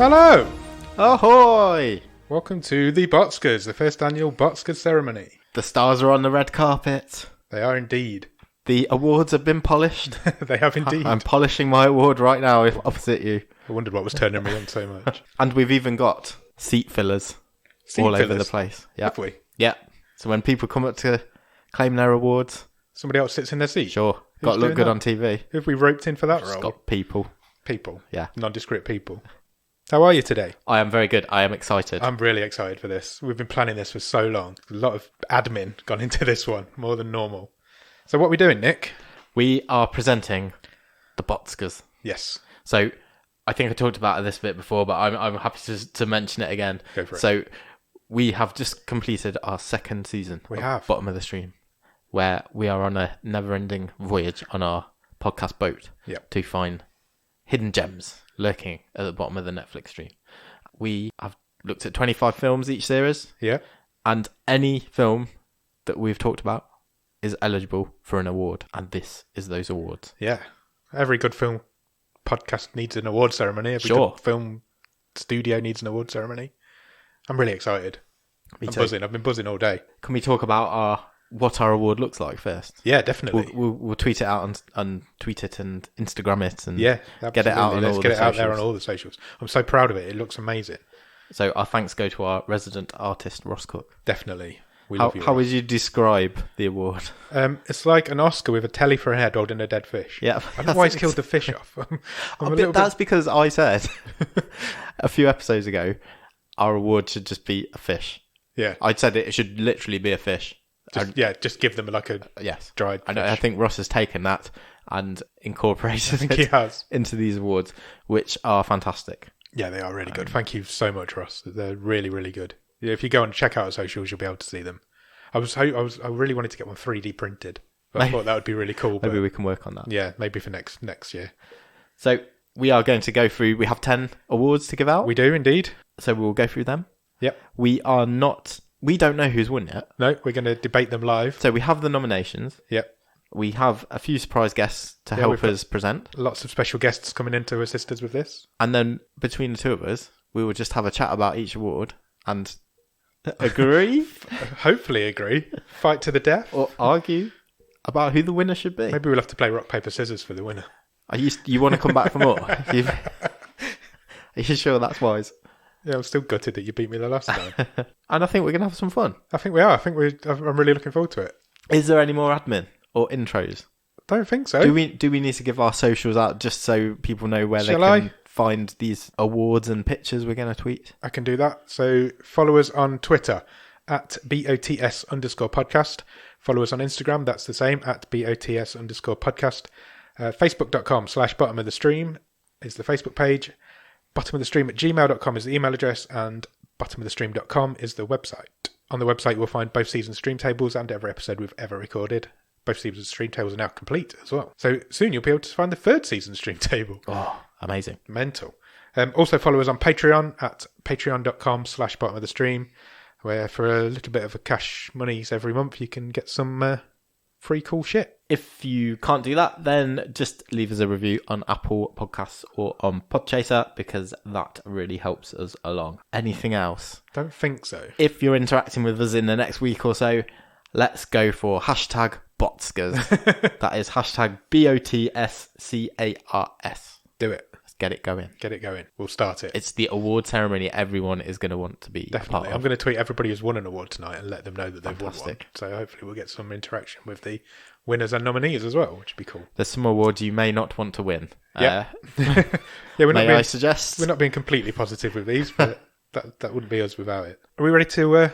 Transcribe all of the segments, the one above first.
Hello! Ahoy! Welcome to the BOTScars, the first annual BOTScars ceremony. The stars are on the red carpet. They are indeed. The awards have been polished. They have indeed. I'm polishing my award right now opposite you. I wondered what was turning me on so much. And we've even got seat fillers over the place. Yeah. Have we? Yeah. So when people come up to claim their awards... Somebody else sits in their seat? Sure. Got to look good on TV. Who have we roped in for that role? Got people. People? Yeah. Nondescript people. How are you today? I am very good. I am excited. I'm really excited for this. We've been planning this for so long. A lot of admin gone into this one, more than normal. So what are we doing, Nick? We are presenting the BOTScars. Yes. So I think I talked about this a bit before, but I'm happy to mention it again. Go for it. So we have just completed our second season of Bottom of the Stream, where we are on a never-ending voyage on our podcast boat to find hidden gems lurking at the bottom of the Netflix stream. We have looked at 25 films each series. Yeah. And any film that we've talked about is eligible for an award. And this is those awards. Yeah. Every good film podcast needs an award ceremony. Every good film studio needs an award ceremony. I'm really excited. I'm buzzing. I've been buzzing all day. Can we talk about what our award looks like first? Yeah, definitely. We'll tweet it out and tweet it and Instagram it and get it out on all the socials. Get it out there on all the socials. I'm so proud of it. It looks amazing. So our thanks go to our resident artist, Ross Cooke. Definitely. How would you describe the award? It's like an Oscar with a telly for a head holding a dead fish. Yeah, I don't know why he's killed the fish off. That's because I said a few episodes ago our award should just be a fish. Yeah. I said it should literally be a fish. Just give them like a dried fish. I think Ross has taken that and incorporated it into these awards, which are fantastic. Yeah, they are really good. Thank you so much, Ross. They're really, really good. Yeah, if you go and check out our socials, you'll be able to see them. I really wanted to get one 3D printed. But I thought that would be really cool. Maybe we can work on that. Yeah, maybe for next year. So we are going to go through. We have 10 awards to give out. We do indeed. So we'll go through them. Yep. We don't know who's won yet. No, we're going to debate them live. So we have the nominations. Yep. We have a few surprise guests to help us present. Lots of special guests coming in to assist us with this. And then between the two of us, we will just have a chat about each award and agree. Hopefully agree. Fight to the death. Or argue about who the winner should be. Maybe we'll have to play rock, paper, scissors for the winner. You want to come back for more? Are you sure that's wise? Yeah, I'm still gutted that you beat me the last time. And I think we're going to have some fun. I think we are. I'm really looking forward to it. Is there any more admin or intros? Don't think so. Do we need to give our socials out just so people know where they can find these awards and pictures we're going to tweet? I can do that. So follow us on Twitter at BOTS_podcast. Follow us on Instagram. That's the same, at BOTS_podcast. Facebook.com/bottom of the stream is the Facebook page. bottomofthestream@gmail.com is the email address, and bottomofthestream.com is the website. On the website, you will find both season stream tables and every episode we've ever recorded. Both season stream tables are now complete as well. So soon you'll be able to find the third season stream table. Oh, amazing. Mental. Also follow us on Patreon at patreon.com/bottomofthestream, where for a little bit of a cash monies every month, you can get some free cool shit. If you can't do that, then just leave us a review on Apple Podcasts or on Podchaser, because that really helps us along. Anything else? Don't think so. If you're interacting with us in the next week or so, let's go for hashtag BOTScars. That is hashtag BOTSCARS. Do it. Let's get it going. Get it going. We'll start it. It's the award ceremony everyone is going to want to be Definitely. part of. I'm going to tweet everybody who's won an award tonight and let them know that they've won one. So hopefully we'll get some interaction with the winners and nominees as well, which would be cool. There's some awards you may not want to win. Yeah. I suggest? We're not being completely positive with these, but that wouldn't be us without it. Are we ready to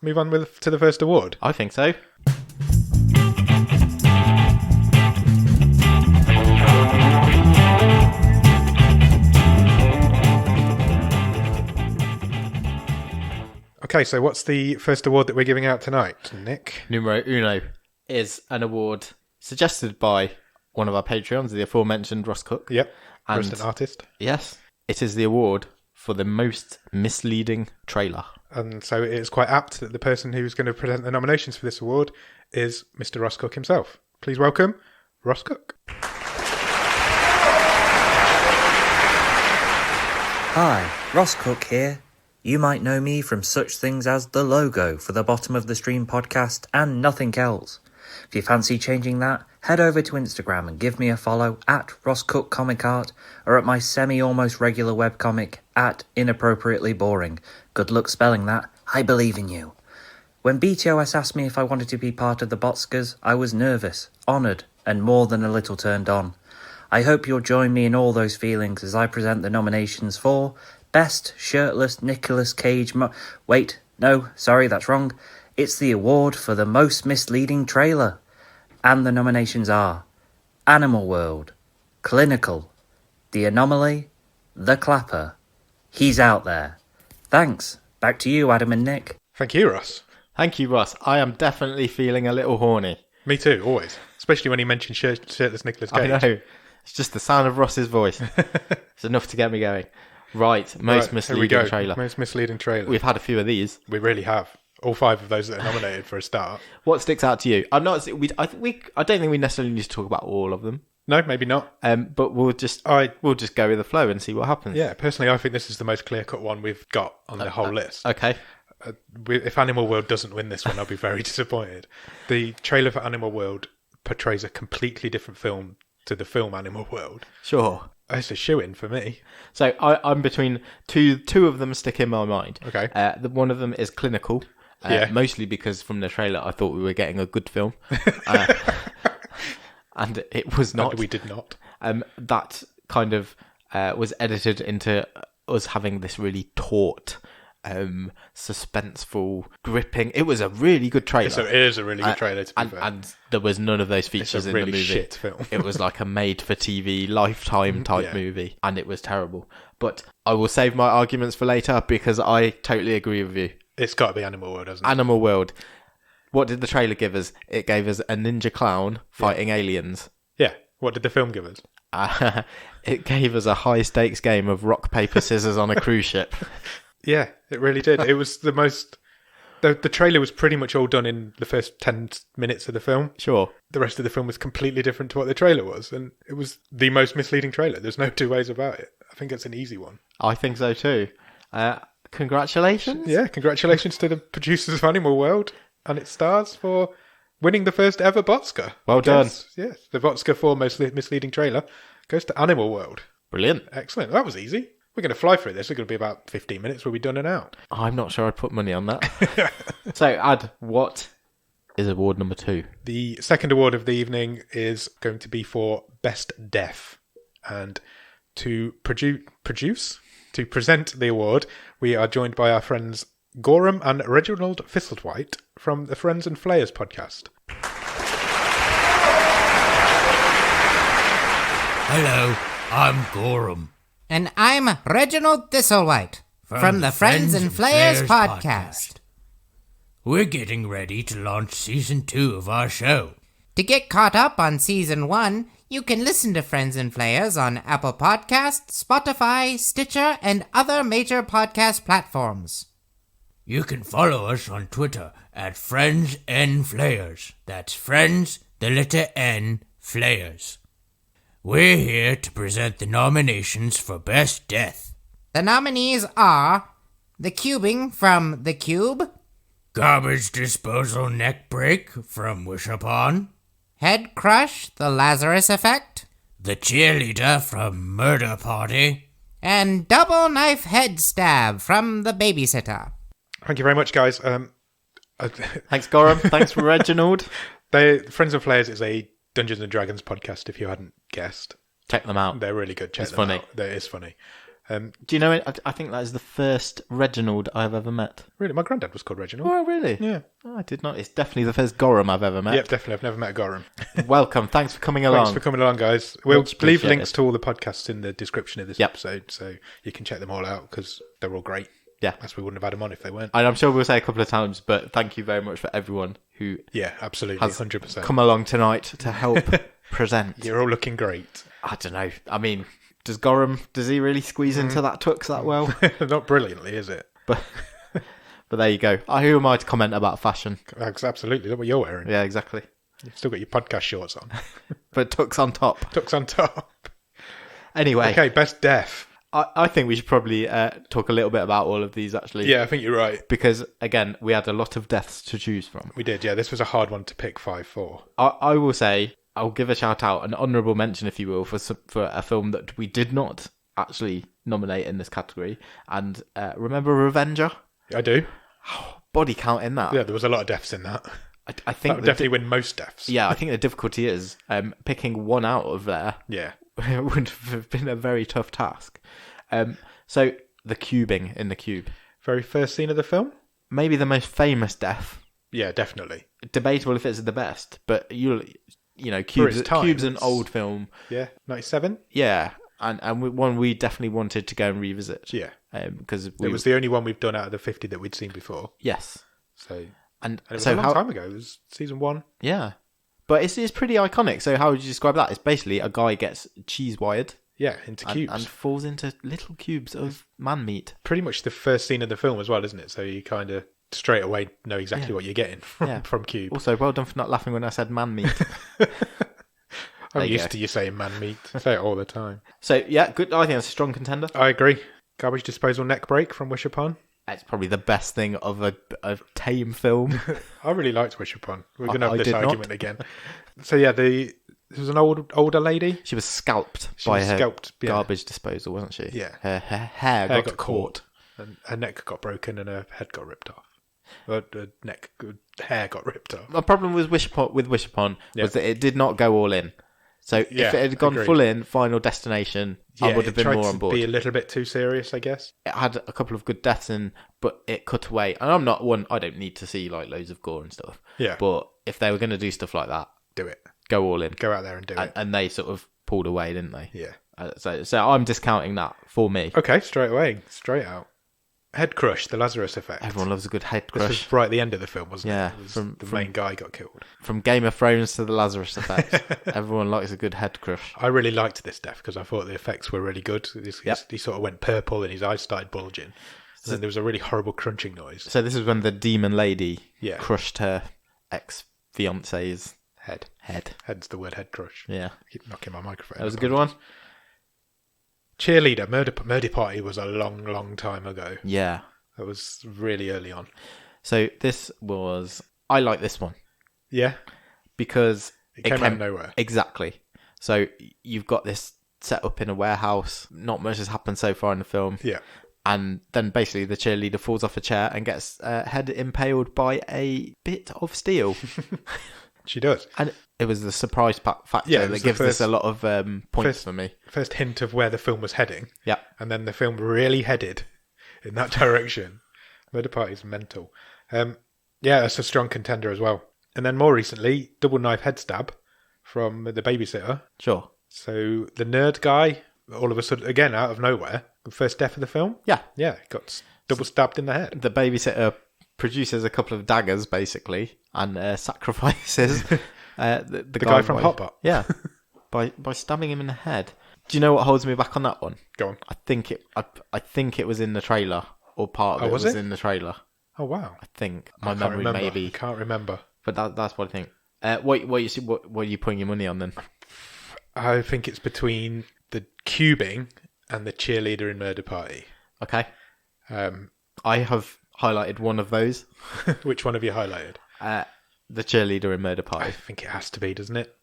move on to the first award? I think so. Okay, so what's the first award that we're giving out tonight, Nick? Numero uno is an award suggested by one of our Patreons, the aforementioned Ross Cooke. Yep, resident artist. Yes, it is the award for the most misleading trailer. And so it is quite apt that the person who's going to present the nominations for this award is Mr. Ross Cooke himself. Please welcome Ross Cooke. Hi, Ross Cooke here. You might know me from such things as the logo for the Bottom of the Stream podcast and nothing else. If you fancy changing that, head over to Instagram and give me a follow at Ross Cooke Comic Art or at my semi-almost regular webcomic at Inappropriately Boring. Good luck spelling that. I believe in you. When BTOS asked me if I wanted to be part of the BOTScars, I was nervous, honoured, and more than a little turned on. I hope you'll join me in all those feelings as I present the nominations for Best Shirtless Nicolas Cage Wait, no, sorry, that's wrong. It's the award for the most misleading trailer. And the nominations are Animal World, Clinical, The Anomaly, The Clapper, He's Out There. Thanks. Back to you, Adam and Nick. Thank you, Ross. Thank you, Ross. I am definitely feeling a little horny. Me too, always. Especially when you mention shirtless Nicolas Cage. I know. It's just the sound of Ross's voice. It's enough to get me going. Right, most misleading trailer. Most misleading trailer. We've had a few of these. We really have. All 5 of those that are nominated for a start. What sticks out to you? I don't think we necessarily need to talk about all of them. No, maybe not. But we'll just go with the flow and see what happens. Yeah, personally, I think this is the most clear-cut one we've got on the whole list. Okay. If Animal World doesn't win this one, I'll be very disappointed. The trailer for Animal World portrays a completely different film to the film Animal World. Sure. It's a shoo-in for me. So I'm between two of them stick in my mind. Okay. One of them is Clinical. Mostly because from the trailer I thought we were getting a good film. And it was not. And we did not. That kind of was edited into us having this really taut, suspenseful, gripping. It was a really good trailer. It is a really good trailer, to be fair. And there was none of those features in the movie. Shit film. It was like a made-for-TV, Lifetime type movie, and it was terrible. But I will save my arguments for later because I totally agree with you. It's got to be Animal World, hasn't it? Animal World. What did the trailer give us? It gave us a ninja clown fighting aliens. Yeah. What did the film give us? It gave us a high-stakes game of rock, paper, scissors on a cruise ship. Yeah, it really did. It was the most... The trailer was pretty much all done in the first 10 minutes of the film. Sure. The rest of the film was completely different to what the trailer was, and it was the most misleading trailer. There's no two ways about it. I think it's an easy one. I think so too. Congratulations. Yeah, congratulations to the producers of Animal World and its stars for winning the first ever BOTScar. Well done. Yes, the BOTScar for most misleading trailer goes to Animal World. Brilliant. Excellent. That was easy. We're going to fly through this. We're going to be about 15 minutes. We'll be done and out. I'm not sure I'd put money on that. So, Ad, what is award number 2? The second award of the evening is going to be for Best Deaf. And to to present the award, we are joined by our friends Gorham and Reginald Thistlethwaite from the Friends and Flayers podcast. Hello, I'm Gorham. And I'm Reginald Thistlethwaite from the Friends and Flayers podcast. We're getting ready to launch Season 2 of our show. To get caught up on Season 1, you can listen to Friends and Flayers on Apple Podcasts, Spotify, Stitcher, and other major podcast platforms. You can follow us on Twitter at Friends N Flayers. That's Friends, the letter N, Flayers. We're here to present the nominations for Best Death. The nominees are The Cubing from The Cube, Garbage Disposal Neck Break from Wish Upon, Head Crush, The Lazarus Effect, The Cheerleader from Murder Party, and Double Knife Head Stab from The Babysitter. Thank you very much, guys. Thanks, Gorham. Thanks, Reginald. Friends and Flayers is a Dungeons and Dragons podcast, if you hadn't guessed. Check them out. They're really good. It's funny. That is funny. Do you know it? I think that is the first Reginald I've ever met. Really? My granddad was called Reginald. Oh, really? Yeah. Oh, I did not. It's definitely the first Gorham I've ever met. Yep, definitely. I've never met a Gorham. Welcome. Thanks for coming along. Thanks for coming along, guys. We'll leave links to all the podcasts in the description of this episode, so you can check them all out because they're all great. Yeah. As we wouldn't have had them on if they weren't. And I'm sure we'll say a couple of times, but thank you very much for everyone who absolutely, has 100% come along tonight to help present. You're all looking great. I don't know. I mean, does he really squeeze into that tux that well? Not brilliantly, is it? But there you go. Who am I to comment about fashion? Absolutely. Look what you're wearing. Yeah, exactly. You've still got your podcast shorts on. But tux on top. Tux on top. Anyway. Okay, Best Deaf. I think we should probably talk a little bit about all of these, actually. Yeah, I think you're right. Because, again, we had a lot of deaths to choose from. We did, yeah. This was a hard one to pick 5 for. I will say, I'll give a shout out, an honourable mention, if you will, for a film that we did not actually nominate in this category. And remember Revenger? I do. Body count in that. Yeah, there was a lot of deaths in that. I think that would definitely win most deaths. Yeah, I think the difficulty is picking one out of there. Yeah. Would have been a very tough task. So the cubing in the cube. Very first scene of the film? Maybe the most famous death. Yeah, definitely. Debatable if it's the best, but you know, Cube's an old film. Yeah, 97? Yeah, and one we definitely wanted to go and revisit. Yeah. Because it was the only one we've done out of the 50 that we'd seen before. Yes. So and it was a long time ago. It was season 1. Yeah. But it's pretty iconic. So how would you describe that? It's basically a guy gets cheese wired. Yeah, into cubes. And falls into little cubes of man meat. Pretty much the first scene of the film as well, isn't it? So you kind of straight away know exactly what you're getting from Cube. Also, well done for not laughing when I said man meat. I'm used to you saying man meat. I say it all the time. So, yeah, good. I think that's a strong contender. I agree. Garbage Disposal Neck Break from Wish Upon. It's probably the best thing of a tame film. I really liked Wish Upon. We're going to have this argument again. So, yeah, there was an older lady. She was scalped by her garbage disposal, wasn't she? Yeah. Her hair got caught. And her neck got broken and her head got ripped off. Her hair got ripped off. My problem with Wish Upon was that it did not go all in. So if it had gone full in, Final Destination, I would have been more on board. Be a little bit too serious, I guess. It had a couple of good deaths in, but it cut away. And I'm not one, I don't need to see like loads of gore and stuff. Yeah. But if they were going to do stuff like that, do it. Go all in. Go out there and do it. And they sort of pulled away, didn't they? Yeah. So I'm discounting that for me. Okay, straight away. Straight out. Head Crush, The Lazarus Effect. Everyone loves a good head crush. This was right at the end of the film, wasn't it? Yeah. The main guy got killed. From Game of Thrones to The Lazarus Effect. Everyone likes a good head crush. I really liked this death because I thought the effects were really good. He sort of went purple and his eyes started bulging. And then there was a really horrible crunching noise. So this is when the demon lady crushed her ex-fiance's head. Head's the word, head crush. Yeah. I keep knocking my microphone. That was a good one. Cheerleader, Murder Party was a long, long time ago. Yeah. That was really early on. So I like this one. Yeah? Because it came out of nowhere. Exactly. So you've got this set up in a warehouse. Not much has happened so far in the film. Yeah. And then basically the cheerleader falls off a chair and gets head impaled by a bit of steel. She does. And it was the surprise factor that gives this a lot of points for me. First hint of where the film was heading. Yeah. And then the film really headed in that direction. Murder Party's mental. That's a strong contender as well. And then more recently, Double Knife Head Stab from The Babysitter. Sure. So the nerd guy, all of a sudden, again, out of nowhere, the first death of the film. Yeah. Yeah, got double stabbed in the head. The babysitter produces a couple of daggers, basically, and sacrifices the guy from Hotbot. Yeah, by stabbing him in the head. Do you know what holds me back on that one? Go on. I think it was in the trailer, or part of it was in the trailer. Oh wow! I think my memory maybe. I can't remember. But that's what I think. What are you putting your money on then? I think it's between the cubing and the cheerleader in Murder Party. Okay. I have highlighted one of those. Which one have you highlighted? The cheerleader in Murder Party. I think it has to be, doesn't it?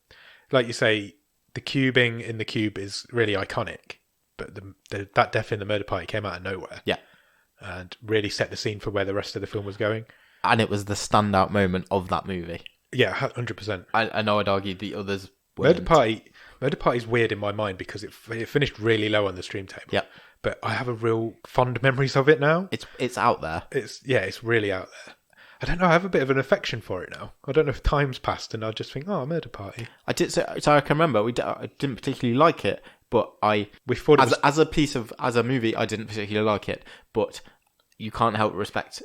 Like you say, the cubing in the cube is really iconic, but that death in the Murder Party came out of nowhere. Yeah. And really set the scene for where the rest of the film was going. And it was the standout moment of that movie. Yeah, 100%. I know I'd argue the others weren't. Murder Party's weird in my mind because it finished really low on the stream table. Yeah. But I have a real fond memories of it now. It's out there. It's really out there. I don't know, I have a bit of an affection for it now. I don't know if time's passed and I just think, Murder Party. I did, so I can remember, I didn't particularly like it, but we thought as a movie, I didn't particularly like it, but you can't help but respect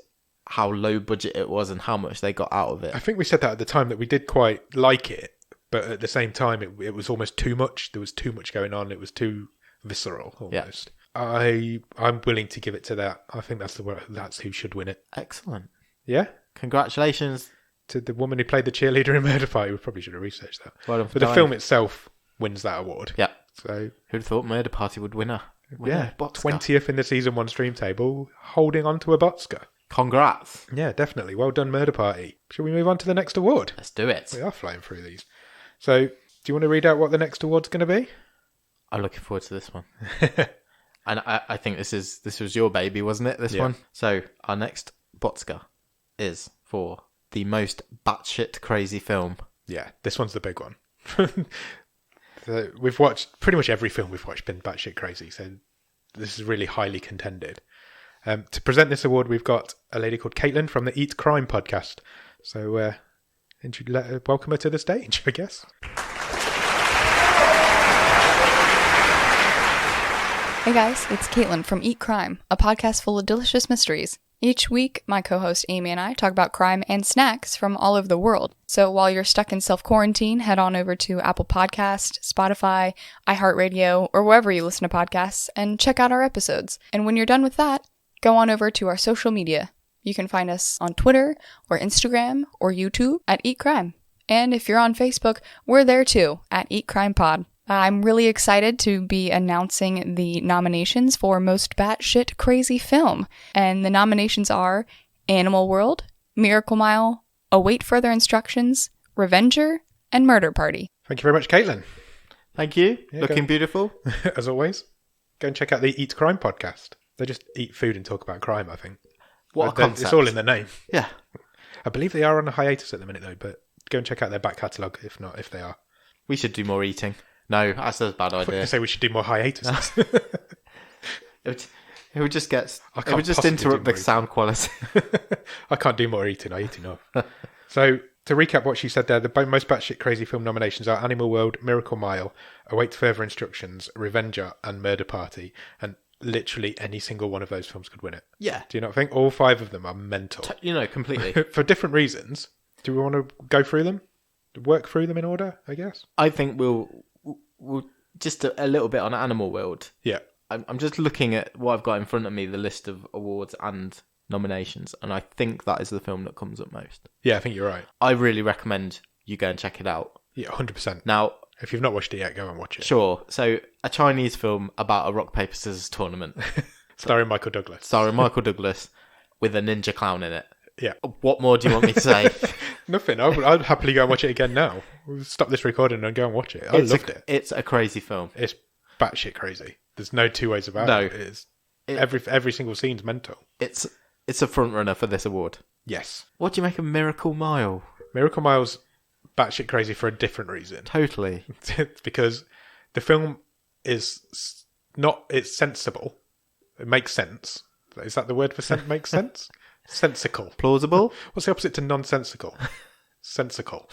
how low budget it was and how much they got out of it. I think we said that at the time that we did quite like it, but at the same time, it was almost too much. There was too much going on. It was too visceral, almost. Yeah. I'm willing to give it to that. I think that's who should win it. Excellent. Yeah? Congratulations to the woman who played the cheerleader in Murder Party. We probably should have researched that. Well done for but the film itself wins that award. Yeah. So who'd have thought Murder Party would win her? Yeah, 20th in the season 1 stream table, holding on to a BOTScar. Congrats. Yeah, definitely. Well done, Murder Party. Shall we move on to the next award? Let's do it. We are flying through these. So, do you want to read out what the next award's going to be? I'm looking forward to this one. And I think this was your baby, wasn't it, this one? So, our next BOTScar is for the most batshit crazy film. Yeah, this one's the big one. We've watched, pretty much every film we've watched been batshit crazy, so this is really highly contended. To present this award, we've got a lady called Caitlin from the Eat Crime podcast. So, welcome her to the stage, I guess. Hey guys, it's Caitlin from Eat Crime, a podcast full of delicious mysteries. Each week, my co-host Amy and I talk about crime and snacks from all over the world. So while you're stuck in self-quarantine, head on over to Apple Podcast, Spotify, iHeartRadio, or wherever you listen to podcasts, and check out our episodes. And when you're done with that, go on over to our social media. You can find us on Twitter, or Instagram, or YouTube at Eat Crime. And if you're on Facebook, we're there too, at Eat Crime Pod. I'm really excited to be announcing the nominations for Most Batshit Crazy Film. And the nominations are Animal World, Miracle Mile, Await Further Instructions, Revenger, and Murder Party. Thank you very much, Caitlin. Thank you. Yeah, looking beautiful. As always. Go and check out the Eat Crime podcast. They just eat food and talk about crime, I think. What a concept. It's all in the name. Yeah. I believe they are on a hiatus at the minute, though, but go and check out their back catalogue, if they are. We should do more eating. No, that's a bad idea. I say we should do more hiatuses. it would just interrupt the sound quality. I can't do more eating. I eat enough. So, to recap what she said there, the most batshit crazy film nominations are Animal World, Miracle Mile, Await Further Instructions, Revenger, and Murder Party. And literally any single one of those films could win it. Yeah. Do you not think? All 5 of them are mental. Completely. For different reasons. Do we want to go through them? Work through them in order, I guess? I think we'll just a little bit on Animal World. Yeah. I'm just looking at what I've got in front of me, the list of awards and nominations, and I think that is the film that comes up most. Yeah, I think you're right. I really recommend you go and check it out. Yeah, 100%. Now, if you've not watched it yet, go and watch it. Sure. So, a Chinese film about a rock, paper, scissors tournament. Starring Michael Douglas. With a ninja clown in it. Yeah. What more do you want me to say? Nothing. I'd happily go and watch it again now. We'll stop this recording and go and watch it. I loved it. It's a crazy film. It's batshit crazy. There's no two ways about it. Every single scene's mental. It's a front runner for this award. Yes. What do you make of Miracle Mile? Miracle Mile's batshit crazy for a different reason. Totally. It's because the film it's sensible. It makes sense. Is that the word for makes sense? Sensical. Plausible? What's the opposite to nonsensical? Sensical.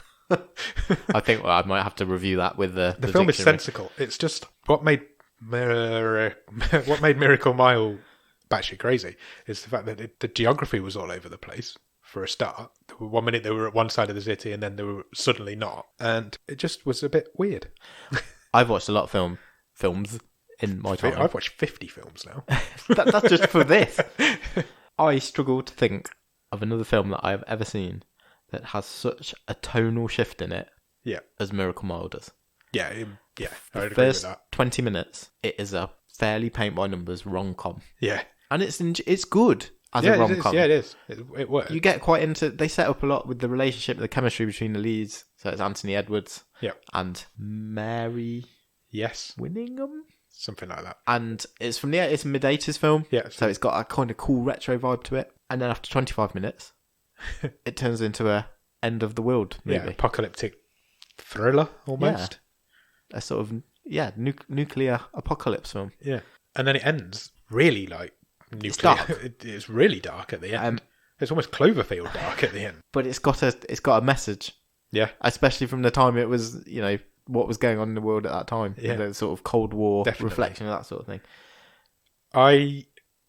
I think I might have to review that with the film is sensical. It's just what made Miracle Mile batshit crazy is the fact that the geography was all over the place for a start. 1 minute they were at one side of the city and then they were suddenly not. And it just was a bit weird. I've watched a lot of films in my time. I've watched 50 films now. That's just for this. I struggle to think of another film that I have ever seen that has such a tonal shift in it as Miracle Mile does. Yeah. I agree with first that. 20 minutes, it is a fairly paint-by-numbers rom-com. Yeah. And it's good as a rom-com. It is. It works. You get quite into... They set up a lot with the relationship, the chemistry between the leads. So it's Anthony Edwards and Mary... Yes. Winningham? Something like that. And it's a mid-80s film. Yeah. So it's got a kind of cool retro vibe to it. And then after 25 minutes, it turns into a end of the world movie. Yeah, apocalyptic thriller, almost. Yeah. A sort of, nuclear apocalypse film. Yeah. And then it ends really like nuclear. It's dark. It's really dark at the end. It's almost Cloverfield dark at the end. But it's got a message. Yeah. Especially from the time it was, what was going on in the world at that time. Yeah. The sort of Cold War Definitely. reflection of that sort of thing. I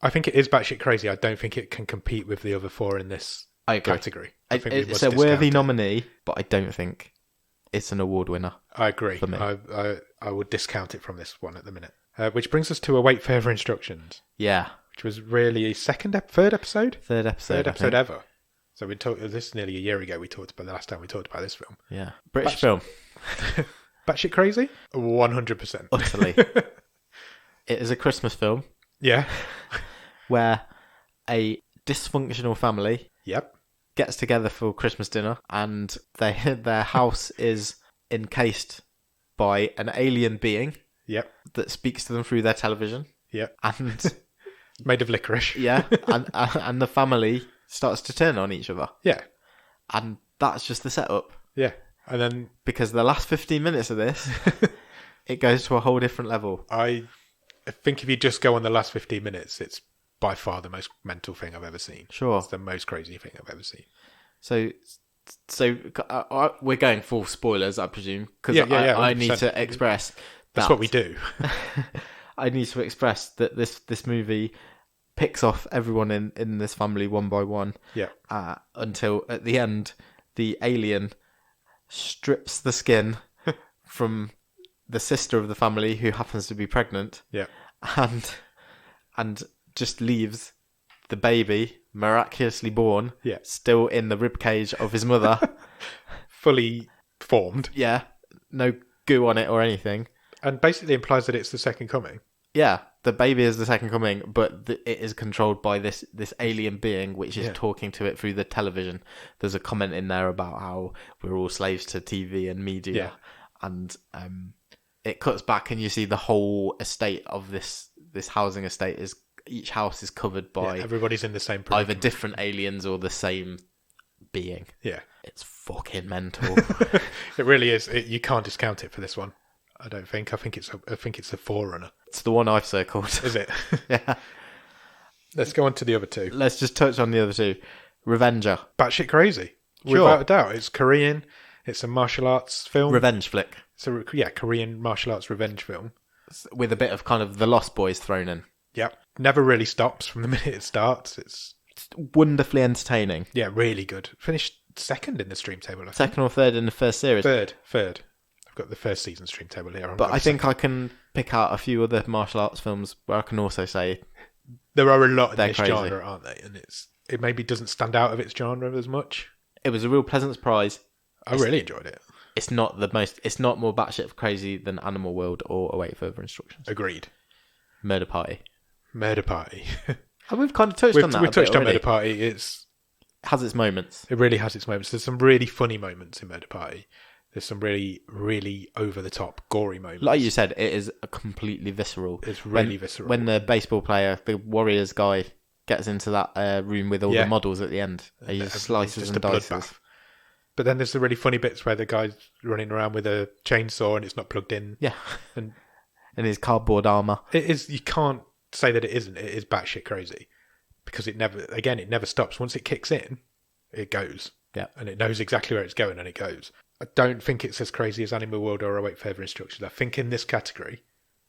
think it is batshit crazy. I don't think it can compete with the other 4 in this category. I think it's a worthy nominee, but I don't think it's an award winner. I agree. For me. I would discount it from this one at the minute. Which brings us to Await Further Instructions. Yeah. Which was really third episode? Third episode ever. So we talked. This is nearly a year ago. The last time we talked about this film. Yeah. British film. Batshit crazy? 100%. Utterly. It is a Christmas film. Yeah. Where a dysfunctional family Yep. gets together for Christmas dinner, and their house is encased by an alien being. Yep. That speaks to them through their television. Yep. And made of licorice. Yeah, and the family starts to turn on each other. Yeah. And that's just the setup. Yeah. And then because the last 15 minutes of this, it goes to a whole different level. I think if you just go on the last 15 minutes, it's by far the most mental thing I've ever seen. Sure. It's the most crazy thing I've ever seen. So we're going full spoilers, I presume, because I need to express that's what we do. I need to express that this movie picks off everyone in this family one by one. Yeah. Until at the end, the alien strips the skin from the sister of the family who happens to be pregnant. Yeah. And just leaves the baby miraculously born. Yeah. Still in the ribcage of his mother. Fully formed. Yeah. No goo on it or anything. And basically implies that it's the second coming. Yeah, the baby is the second coming, but it is controlled by this alien being, which is talking to it through the television. There's a comment in there about how we're all slaves to TV and media, and it cuts back and you see the whole estate of this housing estate is each house is covered by everybody's in the same either different aliens or the same being. Yeah, it's fucking mental. It really is. You can't discount it for this one. I don't think. I think it's a forerunner. It's the one I've circled. Is it? Yeah. Let's go on to the other two. Let's just touch on the other two. Revenger. Batshit crazy. Sure. Without a doubt. It's Korean. It's a martial arts film. Revenge flick. So Korean martial arts revenge film. With a bit of kind of the Lost Boys thrown in. Yep. Never really stops from the minute it starts. It's wonderfully entertaining. Yeah, really good. Finished second in the stream table, I think. Second or third in the first series. Third. I've got the first season stream table here. But I think I can pick out a few other martial arts films where I can also say there are a lot in this crazy. genre, aren't they? And it maybe doesn't stand out of its genre as much. It was a real pleasant surprise. I really enjoyed it. It's not more batshit crazy than Animal World or Await Further Instructions. Agreed. Murder Party. And we've kind of touched on that. We've touched on Murder Party. It has its moments. It really has its moments. There's some really funny moments in Murder Party. There's some really, really over-the-top, gory moments. Like you said, it is a completely visceral. It's really visceral. When the baseball player, the Warriors guy, gets into that room with all the models at the end, he just slices and dices. But then there's the really funny bits where the guy's running around with a chainsaw and it's not plugged in. Yeah. And in his cardboard armour. It is. You can't say that it isn't. It is batshit crazy. Because it never stops. Once it kicks in, it goes. Yeah. And it knows exactly where it's going and it goes. I don't think it's as crazy as Animal World or Await Further Instructions. I think in this category,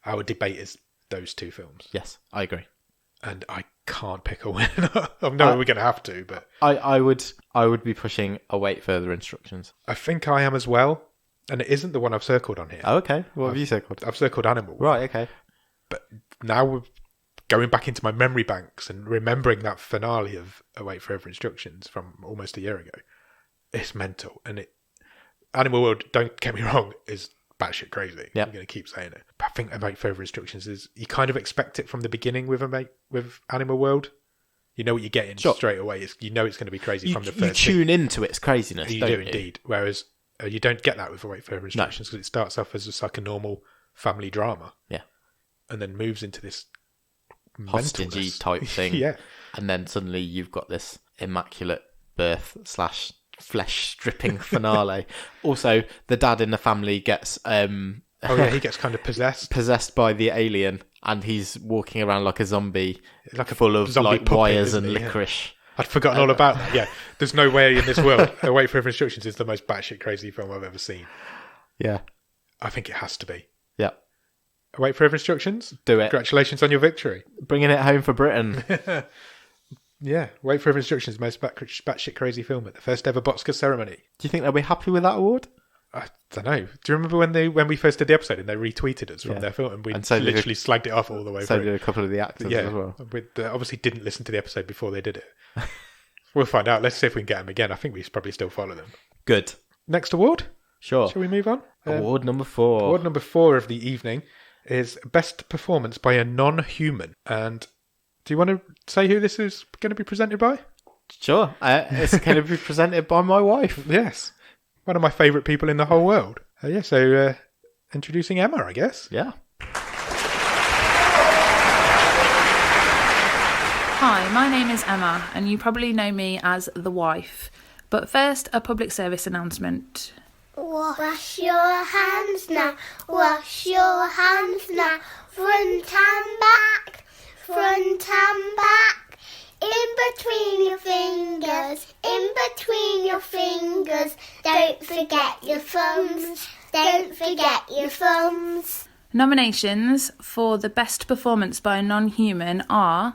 our debate is those two films. Yes, I agree. And I can't pick a winner. I know we're going to have to, but I would be pushing Await Further Instructions. I think I am as well. And it isn't the one I've circled on here. Oh, okay. What have you circled? I've circled Animal World. Right, okay. But now we're going back into my memory banks and remembering that finale of Await Further Instructions from almost a year ago. It's mental. And Animal World, don't get me wrong, is batshit crazy. Yep. I'm going to keep saying it. But I think Await Further Instructions is, you kind of expect it from the beginning with Animal World. You know what you're getting straight away. You know it's going to be crazy from the first. You tune into its craziness, you do indeed. Whereas you don't get that with Await Further Instructions because it starts off as just like a normal family drama. Yeah. And then moves into this hostage-y type thing. Yeah. And then suddenly you've got this immaculate birth / flesh stripping finale. Also, the dad in the family gets he gets kind of possessed by the alien, and he's walking around like a zombie, full of like puppet, wires and licorice. Yeah. I'd forgotten all about that. Yeah, there's no way in this world Await Further Instructions is the most batshit crazy film I've ever seen. Yeah, I think it has to be. Yeah, Await Further Instructions. Do it. Congratulations on your victory, bringing it home for Britain. Yeah, Await Further Instructions, most batshit crazy film at the first ever BOTScars ceremony. Do you think they'll be happy with that award? I don't know. Do you remember when we first did the episode and they retweeted us from their film and we literally slagged it off all the way through? So did a couple of the actors as well. We obviously didn't listen to the episode before they did it. We'll find out. Let's see if we can get them again. I think we probably still follow them. Good. Next award? Sure. Shall we move on? Award number 4. Award number 4 of the evening is Best Performance by a Non-Human. And do you want to say who this is going to be presented by? Sure. It's going to be presented by my wife. Yes. One of my favourite people in the whole world. So introducing Emma, I guess. Yeah. Hi, my name is Emma, and you probably know me as the wife. But first, a public service announcement. Wash your hands now, wash your hands now, front and back, front and back. In between your fingers, in between your fingers. Don't forget your thumbs, don't forget your thumbs. Nominations for the best performance by a non-human are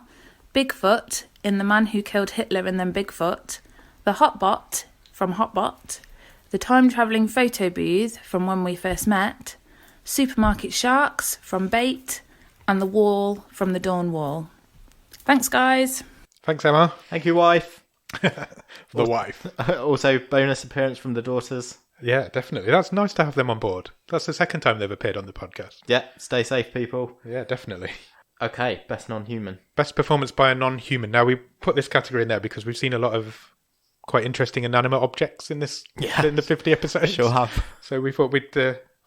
Bigfoot in The Man Who Killed Hitler and Then Bigfoot, The Hotbot from Hotbot, The Time-Travelling Photo Booth from When We First Met, Supermarket Sharks from Bait, and The Wall from The Dawn Wall. Thanks, guys. Thanks, Emma. Thank you, wife. The wife. Also, bonus appearance from the daughters. Yeah, definitely. That's nice to have them on board. That's the second time they've appeared on the podcast. Yeah, stay safe, people. Yeah, definitely. Okay, best non-human. Best performance by a non-human. Now, we put this category in there because we've seen a lot of quite interesting inanimate objects in this in the 50 episodes. Sure have. So we thought we'd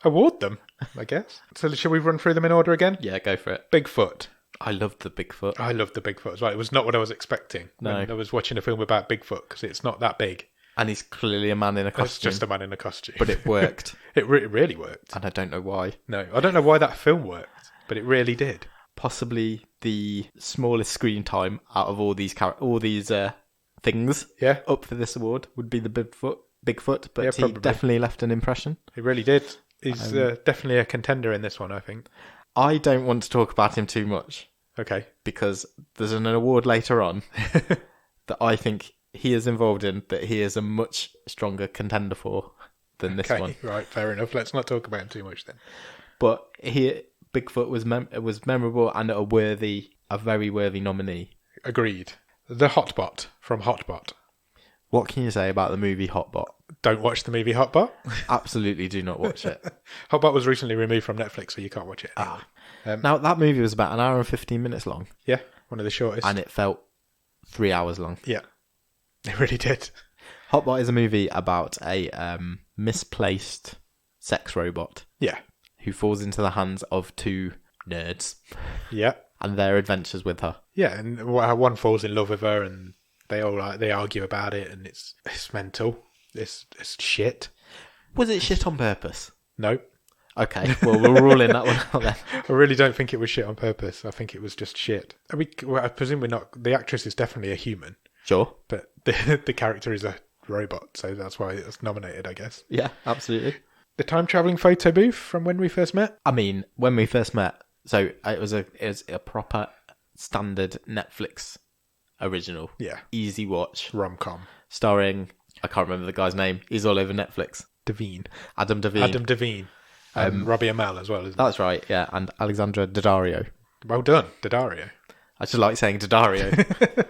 award them, I guess. So shall we run through them in order again? Yeah, go for it. Bigfoot. I loved the Bigfoot. I loved the Bigfoot as well. It was not what I was expecting when I was watching a film about Bigfoot, because it's not that big. And he's clearly a man in a costume. It's just a man in a costume. But it worked. It really worked. And I don't know why. No, I don't know why that film worked, but it really did. Possibly the smallest screen time out of all these things up for this award would be the Bigfoot, but he definitely left an impression. He really did. He's definitely a contender in this one, I think. I don't want to talk about him too much. Okay. Because there's an award later on that I think he is involved in that he is a much stronger contender for than this one. Right, fair enough. Let's not talk about him too much then. But Bigfoot was memorable and a very worthy nominee. Agreed. The Hotbot from Hotbot. What can you say about the movie Hotbot? Don't watch the movie Hotbot. Absolutely do not watch it. Hotbot was recently removed from Netflix, so you can't watch it anymore. Now, that movie was about 1 hour and 15 minutes long. Yeah, one of the shortest. And it felt 3 hours long. Yeah, it really did. Hotbot is a movie about a misplaced sex robot. Yeah. Who falls into the hands of two nerds. Yeah. And their adventures with her. Yeah, and one falls in love with her, and they argue about it, and it's mental. It's shit. Was it shit on purpose? No. Okay, well, we're ruling that one out then. I really don't think it was shit on purpose. I think it was just shit. I presume we're not... The actress is definitely a human. Sure. But the character is a robot, so that's why it's nominated, I guess. Yeah, absolutely. The time-travelling photo booth from When We First Met? I mean, When We First Met, so it was a proper standard Netflix original. Yeah. Easy watch. Rom-com. Starring, I can't remember the guy's name. He's all over Netflix. Adam Devine. Robbie Amell as well, isn't it? That's right, yeah. And Alexandra Daddario. Well done, Daddario. I just like saying Daddario.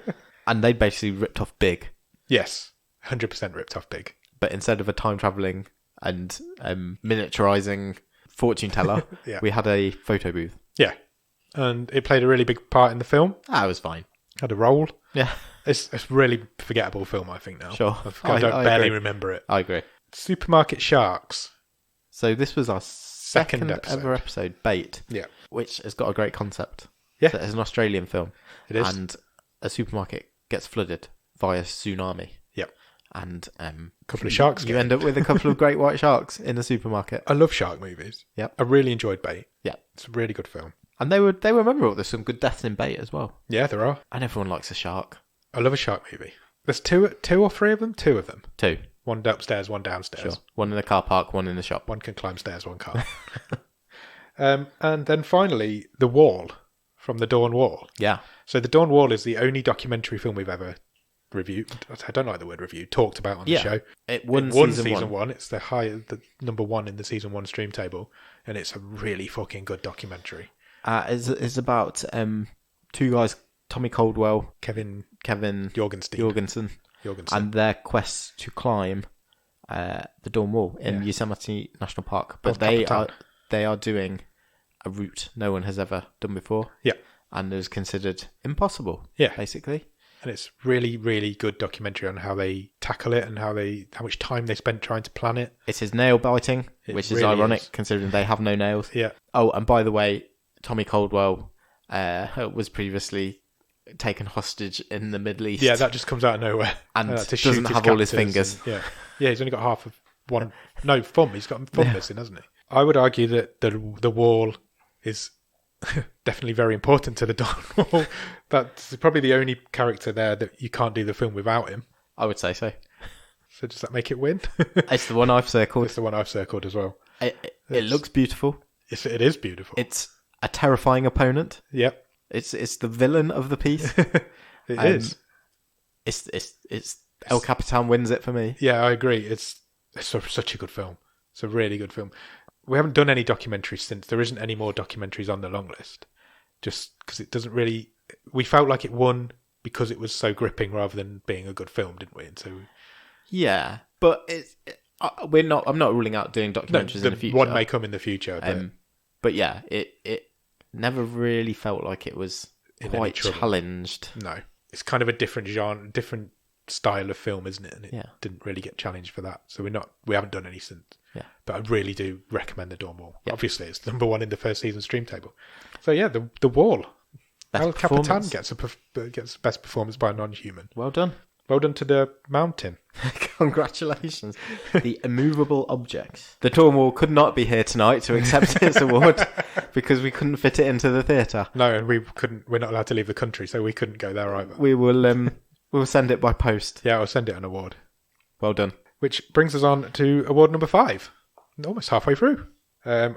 And they basically ripped off Big. Yes, 100% ripped off Big. But instead of a time-travelling and miniaturising fortune teller, we had a photo booth. Yeah. And it played a really big part in the film. It was fine. Had a role. Yeah. It's a really forgettable film, I think, now. Sure. I barely remember it. I agree. Supermarket Sharks. So this was our second episode. ever episode, Bait. Yeah. Which has got a great concept. Yeah. So it's an Australian film. It is. And a supermarket gets flooded via tsunami. Yep. And a couple of sharks. You end up with a couple of great white sharks in a supermarket. I love shark movies. Yep. I really enjoyed Bait. Yeah. It's a really good film. And they were memorable. There's some good deaths in Bait as well. Yeah, there are. And everyone likes a shark. I love a shark movie. There's two or three of them? Two of them. Two. One upstairs, one downstairs. Sure. One in the car park, one in the shop. One can climb stairs, one can't. And then finally, The Wall from The Dawn Wall. Yeah. So The Dawn Wall is the only documentary film we've ever reviewed. I don't like the word review. Talked about on the show. It won season one. It's the number one in the season one stream table, and it's a really fucking good documentary. It's about two guys, Tommy Caldwell, Kevin Jorgensen, and their quest to climb the Dawn Wall in Yosemite National Park. But they are doing a route no one has ever done before. Yeah. And it was considered impossible. Yeah. Basically. And it's really, really good documentary on how they tackle it and how much time they spent trying to plan it. It is nail biting, which is ironic considering they have no nails. Yeah. Oh, and by the way, Tommy Caldwell was previously taken hostage in the Middle East. Yeah, that just comes out of nowhere. And doesn't have all his fingers. Yeah, he's only got half of one. No, thumb. He's got thumb missing, hasn't he? I would argue that the wall is definitely very important to the Don Wall. That's probably the only character there that you can't do the film without him. I would say so. So does that make it win? It's the one I've circled. It's the one I've circled as well. It looks beautiful. Yes, it is beautiful. It's a terrifying opponent. Yep. It's the villain of the piece. It is. It's El Capitan wins it for me. Yeah, I agree. It's such a good film. It's a really good film. We haven't done any documentaries since. There isn't any more documentaries on the long list. Just because it doesn't really... We felt like it won because it was so gripping rather than being a good film, didn't we? And so... Yeah, but I'm not ruling out doing documentaries in the future. One may come in the future. But yeah, it never really felt like it was quite challenged. No. It's kind of a different genre, different style of film, isn't it? And it didn't really get challenged for that. So we haven't done any since. Yeah. But I really do recommend The Dawn Wall. Yeah. Obviously, it's number one in the first season stream table. So yeah, The Wall. El Capitan gets best performance by a non-human. Well done. Well done to the mountain. Congratulations. The immovable object. The Dawn Wall could not be here tonight to accept its award because we couldn't fit it into the theatre. No, and we're not allowed to leave the country, so we couldn't go there either. We will we'll send it by post. Yeah, I'll send it an award. Well done. Which brings us on to award number 5. Almost halfway through.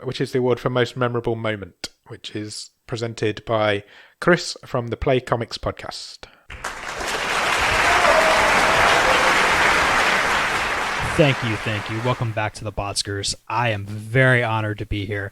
Which is the award for most memorable moment, which is presented by Chris from the Play Comics podcast. Thank you. Welcome back to the BOTScars. I am very honored to be here.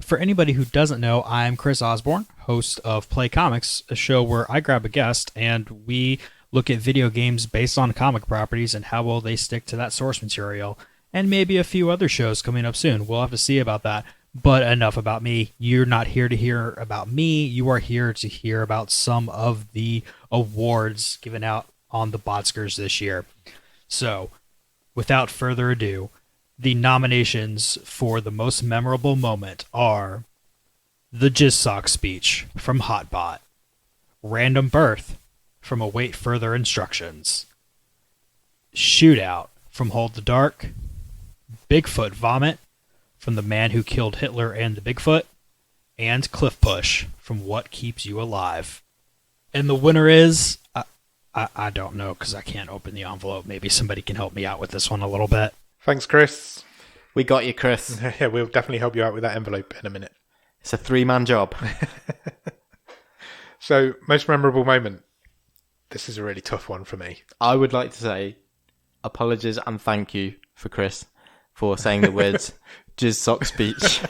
For anybody who doesn't know, I'm Chris Osborne, host of Play Comics, a show where I grab a guest and we look at video games based on comic properties and how well they stick to that source material, and maybe a few other shows coming up soon. We'll have to see about that. But enough about me. You're not here to hear about me. You are here to hear about some of the awards given out on the BOTScars this year. So, without further ado, the nominations for the most memorable moment are the Jizz Sock speech from Hotbot, Random Birth from Await Further Instructions, Shootout from Hold the Dark, Bigfoot Vomit from The Man Who Killed Hitler and the Bigfoot, and Cliff Push from What Keeps You Alive. And the winner is... I don't know because I can't open the envelope. Maybe somebody can help me out with this one a little bit. Thanks, Chris. We got you, Chris. Yeah, we'll definitely help you out with that envelope in a minute. It's a 3-man job. So, most memorable moment. This is a really tough one for me. I would like to say apologies and thank you for Chris for saying the words Jizz Sock speech.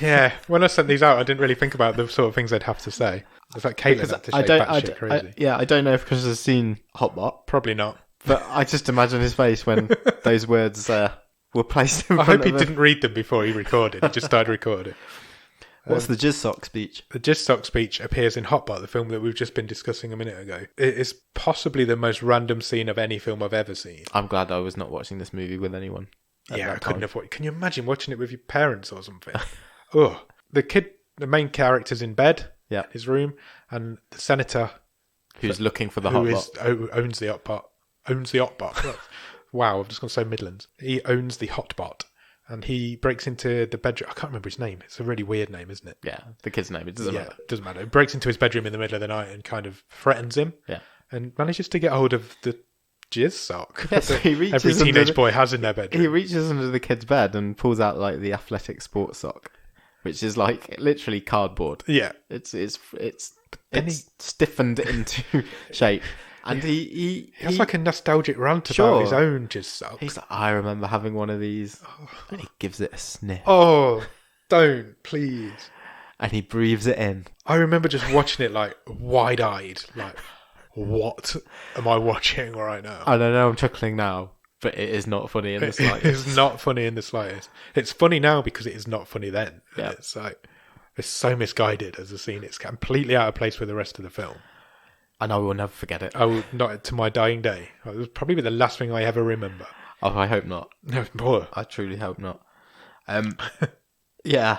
Yeah, when I sent these out, I didn't really think about the sort of things I'd have to say. It's like Caitlin had to shake batshit crazy. I don't know if Chris has seen Hotbot. Probably not. But I just imagine his face when those words were placed in front I of hope he him. didn't read them before he recorded. He just started recording. What's the Jizz Sock speech? The Jizz Sock speech appears in Hotbot, the film that we've just been discussing a minute ago. It is possibly the most random scene of any film I've ever seen. I'm glad I was not watching this movie with anyone. Yeah, I couldn't have watched. Can you imagine watching it with your parents or something? Oh, the main character's in bed, in his room, and the senator who's looking for the Hotbot, owns the Hotbot. Owns the Hotbot. Wow, I've just gone so Midlands. He owns the Hotbot, and he breaks into the bedroom. I can't remember his name. It's a really weird name, isn't it? Yeah, the kid's name. It doesn't matter. It doesn't matter. He breaks into his bedroom in the middle of the night and kind of threatens him. Yeah, and manages to get hold of the Jizz Sock that every teenage boy has in their bedroom. He reaches under the kid's bed and pulls out like the athletic sports sock, which is like literally cardboard. Yeah, it's stiffened into shape. And he has like a nostalgic rant about his own Jizz Sock. He's like, I remember having one of these. And he gives it a sniff. Oh, don't, please. And he breathes it in. I remember just watching it like wide-eyed, like, what am I watching right now? I don't know, I'm chuckling now. But it is not funny in the It slightest. is not funny in the slightest. It's funny now because it is not funny then. Yeah. It's like, it's so misguided as a scene. It's completely out of place with the rest of the film. And I will never forget it. I will not to my dying day. It was probably the last thing I ever remember. Oh, I hope not. No, more. I truly hope not. Yeah.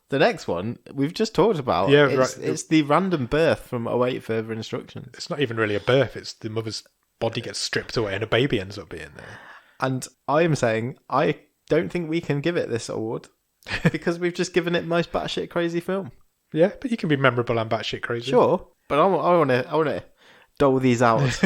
The next one we've just talked about. Yeah, it's, right. It's the random birth from await further instructions. It's not even really a birth. It's the mother's body gets stripped away and a baby ends up being there. And I am saying I don't think we can give it this award because we've just given it most batshit crazy film. Yeah, but you can be memorable and batshit crazy. Sure, but I want to dole these out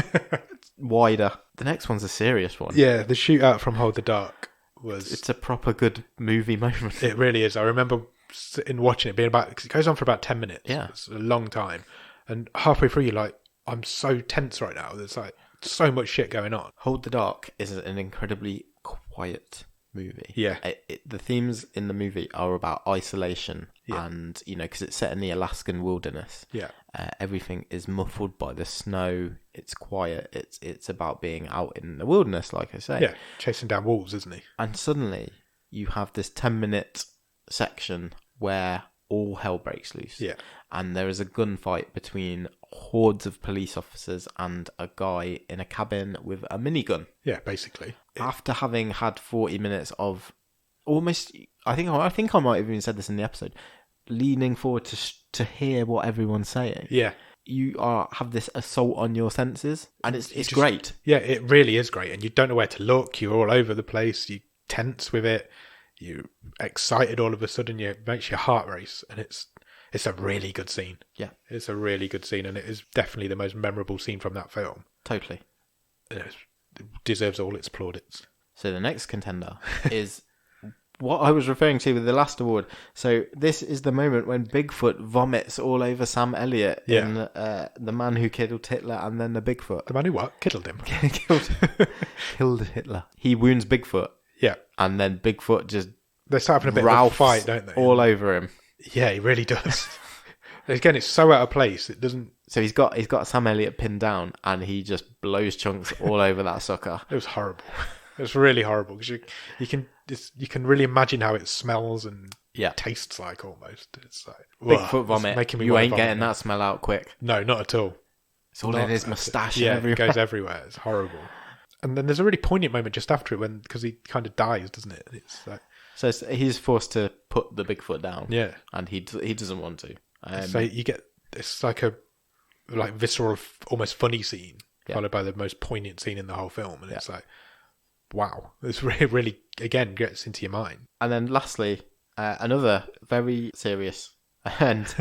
wider. The next one's a serious one. Yeah, the shootout from Hold the Dark was... It's a proper good movie moment. It really is. I remember sitting watching it, being about... Cause it goes on for about 10 minutes. Yeah. It's a long time. And halfway through, you're like, I'm so tense right now. There's like so much shit going on. Hold the Dark is an incredibly quiet movie. Yeah. The themes in the movie are about isolation and, because it's set in the Alaskan wilderness. Yeah. Everything is muffled by the snow. It's quiet. It's about being out in the wilderness, like I say. Yeah, chasing down wolves, isn't he? And suddenly you have this 10-minute section where all hell breaks loose. Yeah. And there is a gunfight between hordes of police officers and a guy in a cabin with a minigun. Yeah, basically. After having had 40 minutes of almost, I think I might have even said this in the episode, leaning forward to hear what everyone's saying. Yeah. You have this assault on your senses, and it's great. Yeah, it really is great. And you don't know where to look. You're all over the place. You tense with it. You're excited all of a sudden. It makes your heart race. And it's a really good scene. Yeah. It's a really good scene. And it is definitely the most memorable scene from that film. Totally. It deserves all its plaudits. So the next contender is what I was referring to with the last award. So this is the moment when Bigfoot vomits all over Sam Elliott in The Man Who Killed Hitler and then the Bigfoot. The man who what? Killed him. Killed Hitler. He wounds Bigfoot. Yeah. And then Bigfoot just they start having a bit of a fight, don't they? All over him. Yeah, he really does. Again, it's so out of place. It doesn't. So he's got Sam Elliott pinned down, and he just blows chunks all over that sucker. It was horrible. It was really horrible because you can really imagine how it smells and tastes like almost. It's like Bigfoot vomit. You ain't getting that smell out quick. No, not at all. It's all in his moustache. Yeah, everywhere. It goes everywhere. It's horrible. And then there's a really poignant moment just after it because he kind of dies, doesn't it? It's like, so he's forced to put the Bigfoot down. Yeah, and he doesn't want to. So you get it's like a visceral, almost funny scene followed by the most poignant scene in the whole film, and it's like, wow, this really again gets into your mind. And then lastly, another very serious and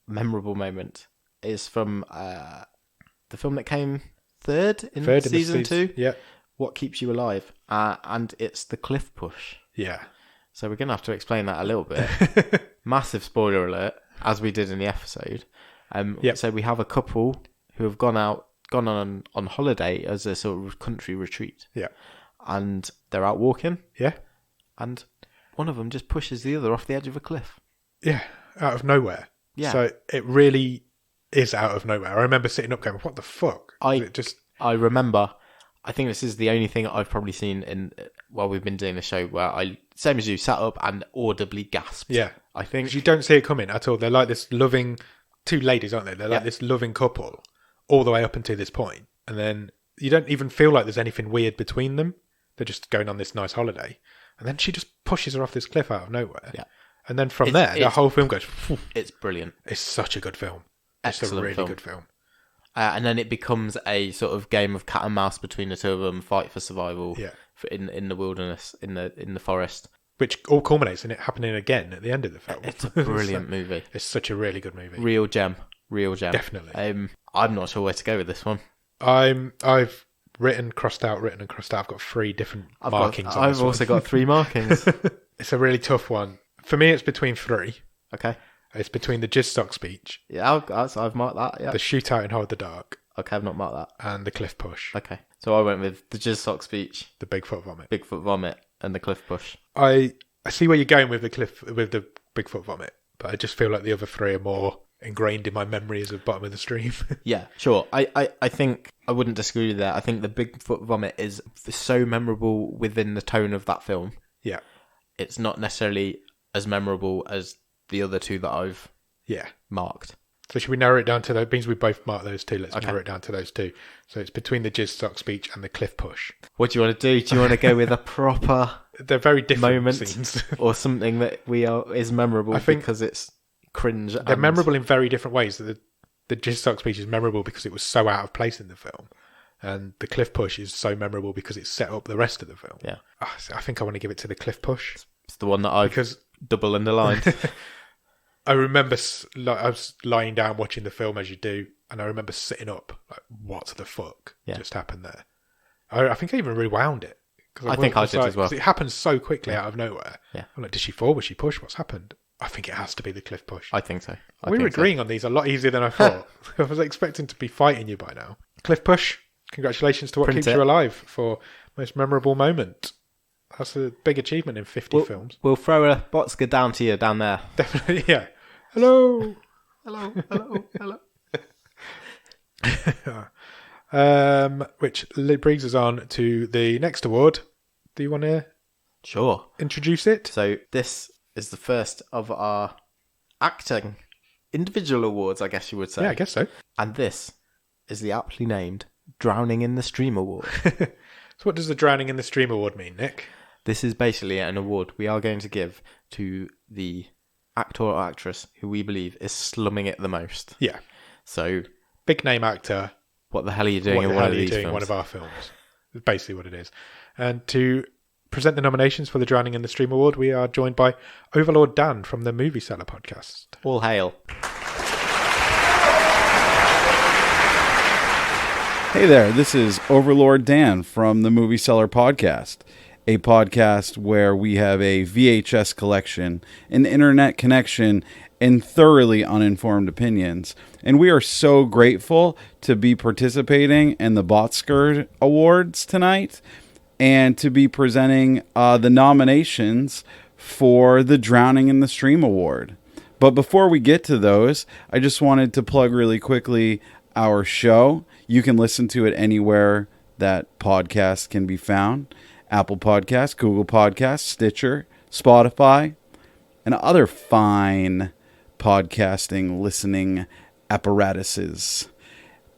memorable moment is from the film that came third in season 2. Yeah, What Keeps You Alive, and it's the cliff push. Yeah. So we're gonna have to explain that a little bit. Massive spoiler alert, as we did in the episode. So we have a couple who have gone on holiday as a sort of country retreat. Yeah. And they're out walking. Yeah. And one of them just pushes the other off the edge of a cliff. Yeah, out of nowhere. Yeah. So it really is out of nowhere. I remember sitting up going, what the fuck? I remember, I think this is the only thing I've probably seen while we've been doing the show where I, same as you, sat up and audibly gasped. Yeah. I think. Because you don't see it coming at all. They're like this loving, two ladies, aren't they? They're like this loving couple all the way up until this point. And then you don't even feel like there's anything weird between them. They're just going on this nice holiday. And then she just pushes her off this cliff out of nowhere. Yeah. And then from there, the whole film goes... Phew. It's brilliant. It's such a good film. Excellent It's a really film. good film. And then it becomes a sort of game of cat and mouse between the two of them, fight for survival in the wilderness, in the forest. Which all culminates in it happening again at the end of the film. It's a brilliant movie. It's such a really good movie. Real gem. Definitely. I'm not sure where to go with this one. I've written, crossed out. I've got 3 different markings. I've also got 3 markings. It's a really tough one. For me, it's between 3. Okay. It's between the jizz sock speech. Yeah, I've marked that. Yeah. The shootout in Hold the Dark. Okay, I've not marked that. And the cliff push. Okay. So I went with the jizz sock speech, the Bigfoot vomit, and the cliff push. I see where you're going with the Bigfoot vomit, but I just feel like the other 3 are more ingrained in my memories of Bottom of the Stream. Yeah, sure. I think I wouldn't disagree with that. I think the Bigfoot vomit is so memorable within the tone of that film. Yeah. It's not necessarily as memorable as the other two that I've marked. So should we narrow it down to those? Means we both mark those two. Let's narrow it down to those two. So it's between the jizz sock speech and the cliff push. What do you want to do? Do you want to go with a proper They're very different moment scenes. or something that is memorable because it's cringe? They're memorable in very different ways. The jizz sock speech is memorable because it was so out of place in the film. And the cliff push is so memorable because it set up the rest of the film. Yeah. I think I want to give it to the cliff push. It's the one that I've double underlined. I remember I was lying down watching the film as you do, and I remember sitting up like, what the fuck just happened there? I think I even rewound it. I think I did as well. It happened so quickly out of nowhere. Yeah. I'm like, did she fall? Was she pushed? What's happened? I think it has to be the cliff push. I think so. We're agreeing on these a lot easier than I thought. I was expecting to be fighting you by now. Cliff push. Congratulations to What Keeps You Alive for most memorable moment. That's a big achievement in 50 films. We'll throw a BOTScars down to you down there. Definitely, yeah. Hello. Which brings us on to the next award. Do you want to introduce it? So this is the first of our acting individual awards, I guess you would say. Yeah, I guess so. And this is the aptly named Drowning in the Stream Award. So what does the Drowning in the Stream Award mean, Nick? This is basically an award we are going to give to the actor or actress who we believe is slumming it the most. Yeah. So, big name actor. What the hell are you doing in one of these films? One of our films. That's basically what it is. And to present the nominations for the Drowning in the Stream Award, we are joined by Overlord Dan from the Movie Cellar podcast. All hail. Hey there, this is Overlord Dan from the Movie Cellar podcast, a podcast where we have a VHS collection, an internet connection, and thoroughly uninformed opinions. And we are so grateful to be participating in the BOTScars Awards tonight and to be presenting the nominations for the Drowning in the Stream Award. But before we get to those, I just wanted to plug really quickly our show. You can listen to it anywhere that podcasts can be found. Apple Podcasts, Google Podcasts, Stitcher, Spotify, and other fine podcasting listening apparatuses.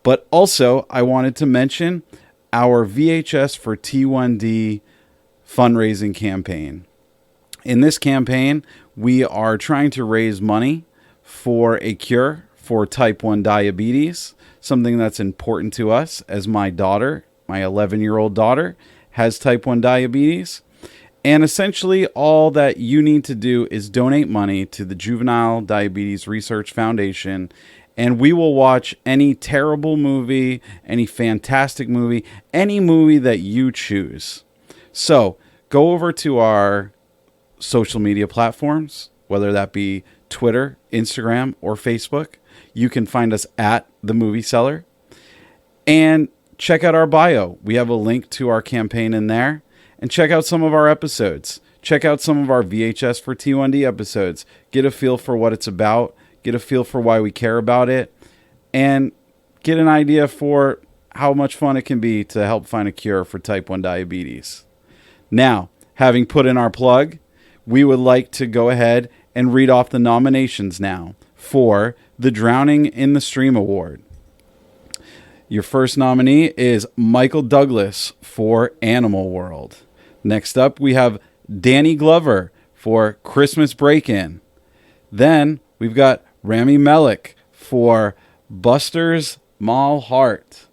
But also, I wanted to mention our VHS for T1D fundraising campaign. In this campaign, we are trying to raise money for a cure for type 1 diabetes, something that's important to us as my daughter, my 11-year-old daughter, has type 1 diabetes. And essentially all that you need to do is donate money to the Juvenile Diabetes Research Foundation, and we will watch any terrible movie, any fantastic movie, any movie that you choose. So go over to our social media platforms, whether that be Twitter, Instagram, or Facebook. You can find us at The Movie Cellar. And check out our bio. We have a link to our campaign in there. And check out some of our episodes. Check out some of our VHS for T1D episodes. Get a feel for what it's about. Get a feel for why we care about it. And get an idea for how much fun it can be to help find a cure for type 1 diabetes. Now, having put in our plug, we would like to go ahead and read off the nominations now for the Drowning in the Stream Award. Your first nominee is Michael Douglas for Animal World. Next up, we have Danny Glover for Christmas Break-In. Then we've got Rami Malek for Buster's Mall Heart.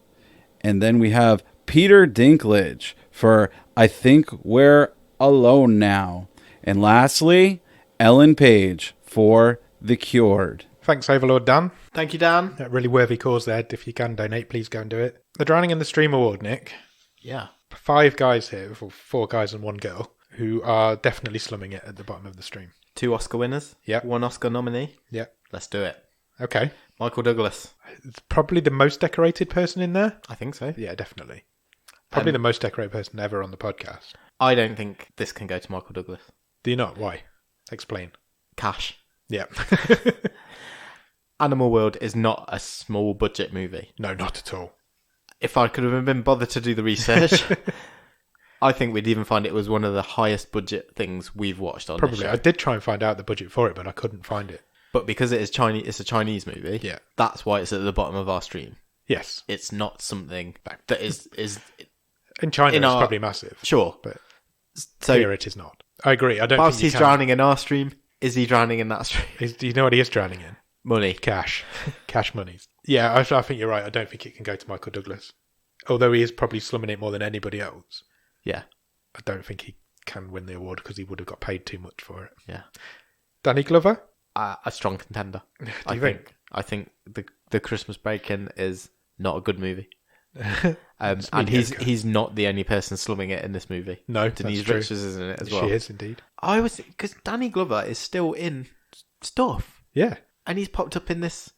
And then we have Peter Dinklage for I Think We're Alone Now. And lastly, Ellen Page for The Cured. Thanks, Overlord Dan. Thank you, Dan. A really worthy cause there. If you can donate, please go and do it. The Drowning in the Stream Award, Nick. Yeah. 5 guys here, or 4 guys and 1 girl, who are definitely slumming it at the bottom of the stream. 2 Oscar winners. Yep. 1 Oscar nominee. Yep. Let's do it. Okay. Michael Douglas. It's probably the most decorated person in there. I think so. Yeah, definitely. Probably the most decorated person ever on the podcast. I don't think this can go to Michael Douglas. Do you not? Why? Explain. Cash. Yeah. Animal World is not a small budget movie. No, not at all. If I could have been bothered to do the research, I think we'd even find it was one of the highest budget things we've watched on Probably. this show. I did try and find out the budget for it, but I couldn't find it. But because it is Chinese, it's a Chinese movie. Yeah. That's why it's at the bottom of our stream. Yes. It's not something that is in China, it's probably massive. Sure. But so here it is not. I agree. I don't whilst think he's drowning in our stream, is he drowning in that stream? Do you know what he is drowning in? Money. Cash. Cash monies. Yeah, I think you're right. I don't think it can go to Michael Douglas. Although he is probably slumming it more than anybody else. Yeah. I don't think he can win the award because he would have got paid too much for it. Yeah. Danny Glover? A strong contender. Do you think? I think the Christmas Break-In is not a good movie. And he's not the only person slumming it in this movie. No, Denise Richards is in it as well. She is indeed. I was because Danny Glover is still in stuff. Yeah, and he's popped up in this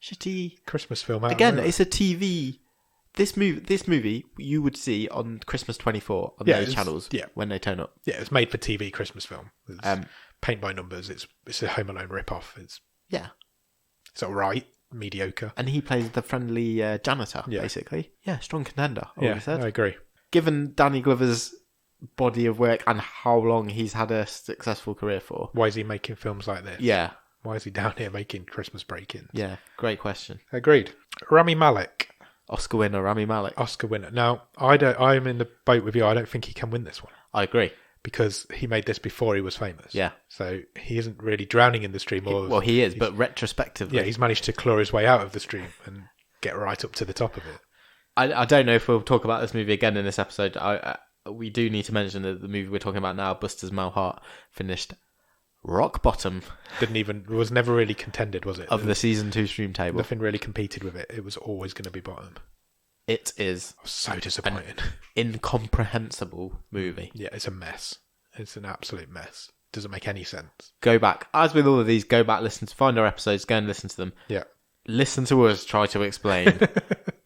shitty Christmas film. Again, it's a TV. This movie you would see on Christmas 24 on those channels when they turn up. Yeah, it's made for TV Christmas film. It's paint by numbers. It's a Home Alone rip-off. It's all right. Mediocre. And he plays the friendly janitor, basically. Yeah, strong contender, I agree. Given Danny Glover's body of work and how long he's had a successful career for. Why is he making films like this? Yeah. Why is he down here making Christmas Break-ins? Yeah, great question. Agreed. Rami Malek. Oscar winner, Rami Malek. Oscar winner. Now, I'm in the boat with you. I don't think he can win this one. I agree. Because he made this before he was famous. Yeah. So he isn't really drowning in the stream. He is, but retrospectively. Yeah, he's managed to claw his way out of the stream and get right up to the top of it. I don't know if we'll talk about this movie again in this episode. We do need to mention that the movie we're talking about now, Buster's Malheart, finished rock bottom. Was never really contended, was it? Of the season 2 stream table. Nothing really competed with it. It was always going to be bottom. It is so disappointing. An incomprehensible movie. Yeah, it's a mess. It's an absolute mess. Doesn't make any sense. Go back. As with all of these, go back, find our episodes, go and listen to them. Yeah. Listen to us try to explain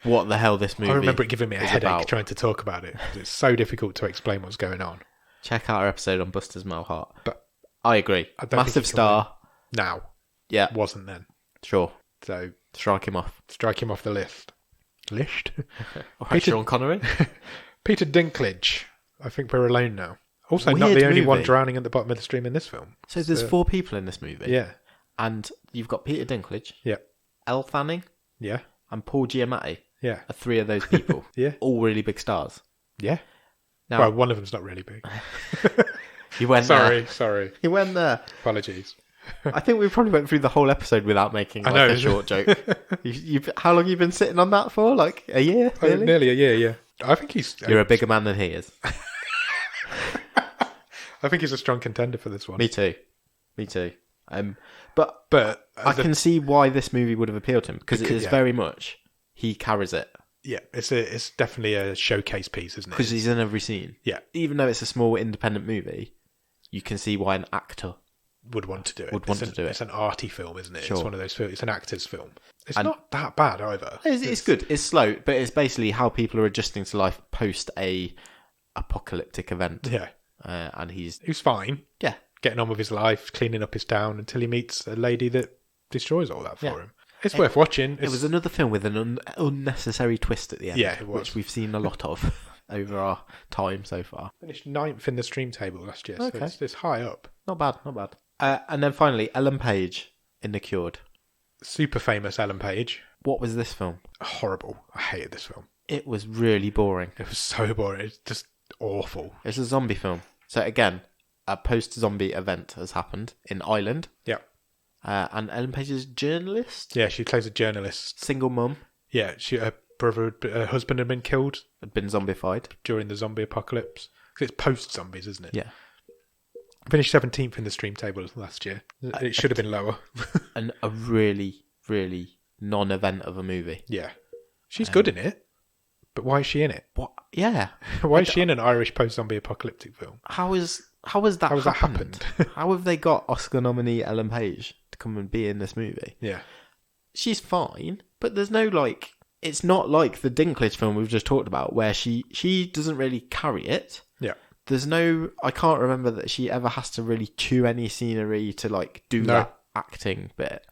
what the hell this movie is. I remember it giving me a headache about. Trying to talk about it. It's so difficult to explain what's going on. Check out our episode on Buster's Malheart. But I agree. Massive star. Now. Yeah. Wasn't then. Sure. So strike him off. Strike him off the list. List? Sean Connery. Peter Dinklage. I think we're alone now. Also, Weird not the only movie. one drowning at the bottom of the stream in this film. So there's 4 people in this movie. Yeah. And you've got Peter Dinklage. Yeah. Elle Fanning. Yeah. And Paul Giamatti. Yeah. Are 3 of those people. Yeah. All really big stars. Yeah. Now, well, one of them's not really big. You went there. Sorry. You went there. Apologies. I think we probably went through the whole episode without making a short joke. How long have you been sitting on that for? Like a year? Really? Nearly a year, yeah. I think You're a bigger man than he is. I think he's a strong contender for this one. Me too. But I can see why this movie would have appealed to him because it is very much he carries it. Yeah, it's definitely a showcase piece, isn't it? Because he's in every scene. Yeah, even though it's a small independent movie, you can see why an actor would want to do it. It's an arty film, isn't it? Sure. It's one of those films. It's an actor's film. It's not that bad either. It's good. It's slow, but it's basically how people are adjusting to life post a apocalyptic event. Yeah, and he's fine. Yeah, getting on with his life, cleaning up his town until he meets a lady that destroys all that for him. It's worth watching. It was another film with an unnecessary twist at the end. Yeah, it was. Which we've seen a lot of over our time so far. Finished 9th in the stream table last year, so it's high up. Not bad. And then finally, Ellen Page in The Cured. Super famous Ellen Page. What was this film? Horrible. I hated this film. It was really boring. It was so boring. It's just awful. It's a zombie film. So again, a post-zombie event has happened in Ireland. Yeah. And Ellen Page is a journalist. Yeah, she plays a journalist. Single mum. Yeah, her husband had been killed. Had been zombified. During the zombie apocalypse. Because it's post-zombies, isn't it? Yeah. Finished 17th in the stream table last year. It should have been lower. And a really, really non-event of a movie. Yeah. She's good in it. But why is she in it? What? Yeah. Why is she in an Irish post-zombie apocalyptic film? How has that happened? How have they got Oscar nominee Ellen Page to come and be in this movie? Yeah. She's fine, but there's no it's not like the Dinklage film we've just talked about where she doesn't really carry it. Yeah. I can't remember that she ever has to really chew any scenery to do that acting bit.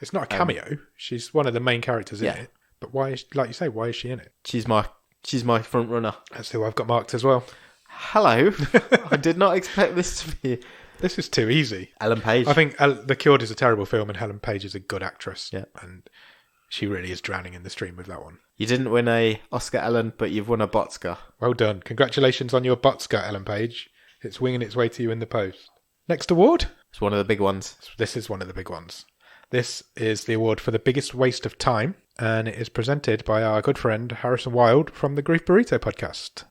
It's not a cameo. She's one of the main characters in it. But why, like you say, why is she in it? She's my front runner. That's who I've got marked as well. Hello. I did not expect this to be... This is too easy. Ellen Page. I think The Cured is a terrible film and Helen Page is a good actress. Yeah. And she really is drowning in the stream with that one. You didn't win a Oscar, Ellen, but you've won a BOTScar. Well done. Congratulations on your BOTScars, Ellen Page. It's winging its way to you in the post. Next award? It's one of the big ones. This is one of the big ones. This is the award for the biggest waste of time, and it is presented by our good friend Harrison Wild from the Grief Burrito podcast.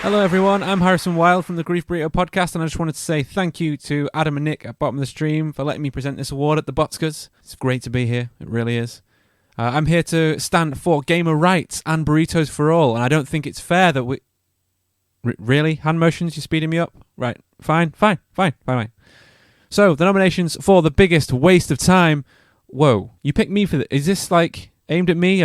Hello everyone, I'm Harrison Wild from the Grief Burrito podcast, and I just wanted to say thank you to Adam and Nick at Bottom of the Stream for letting me present this award at the BOTScars. It's great to be here, it really is. I'm here to stand for gamer rights and burritos for all, and I don't think it's fair that we... Really? Hand motions? You're speeding me up? Right, fine. So, the nominations for the biggest waste of time... Whoa, you picked me for Is this, like, aimed at me?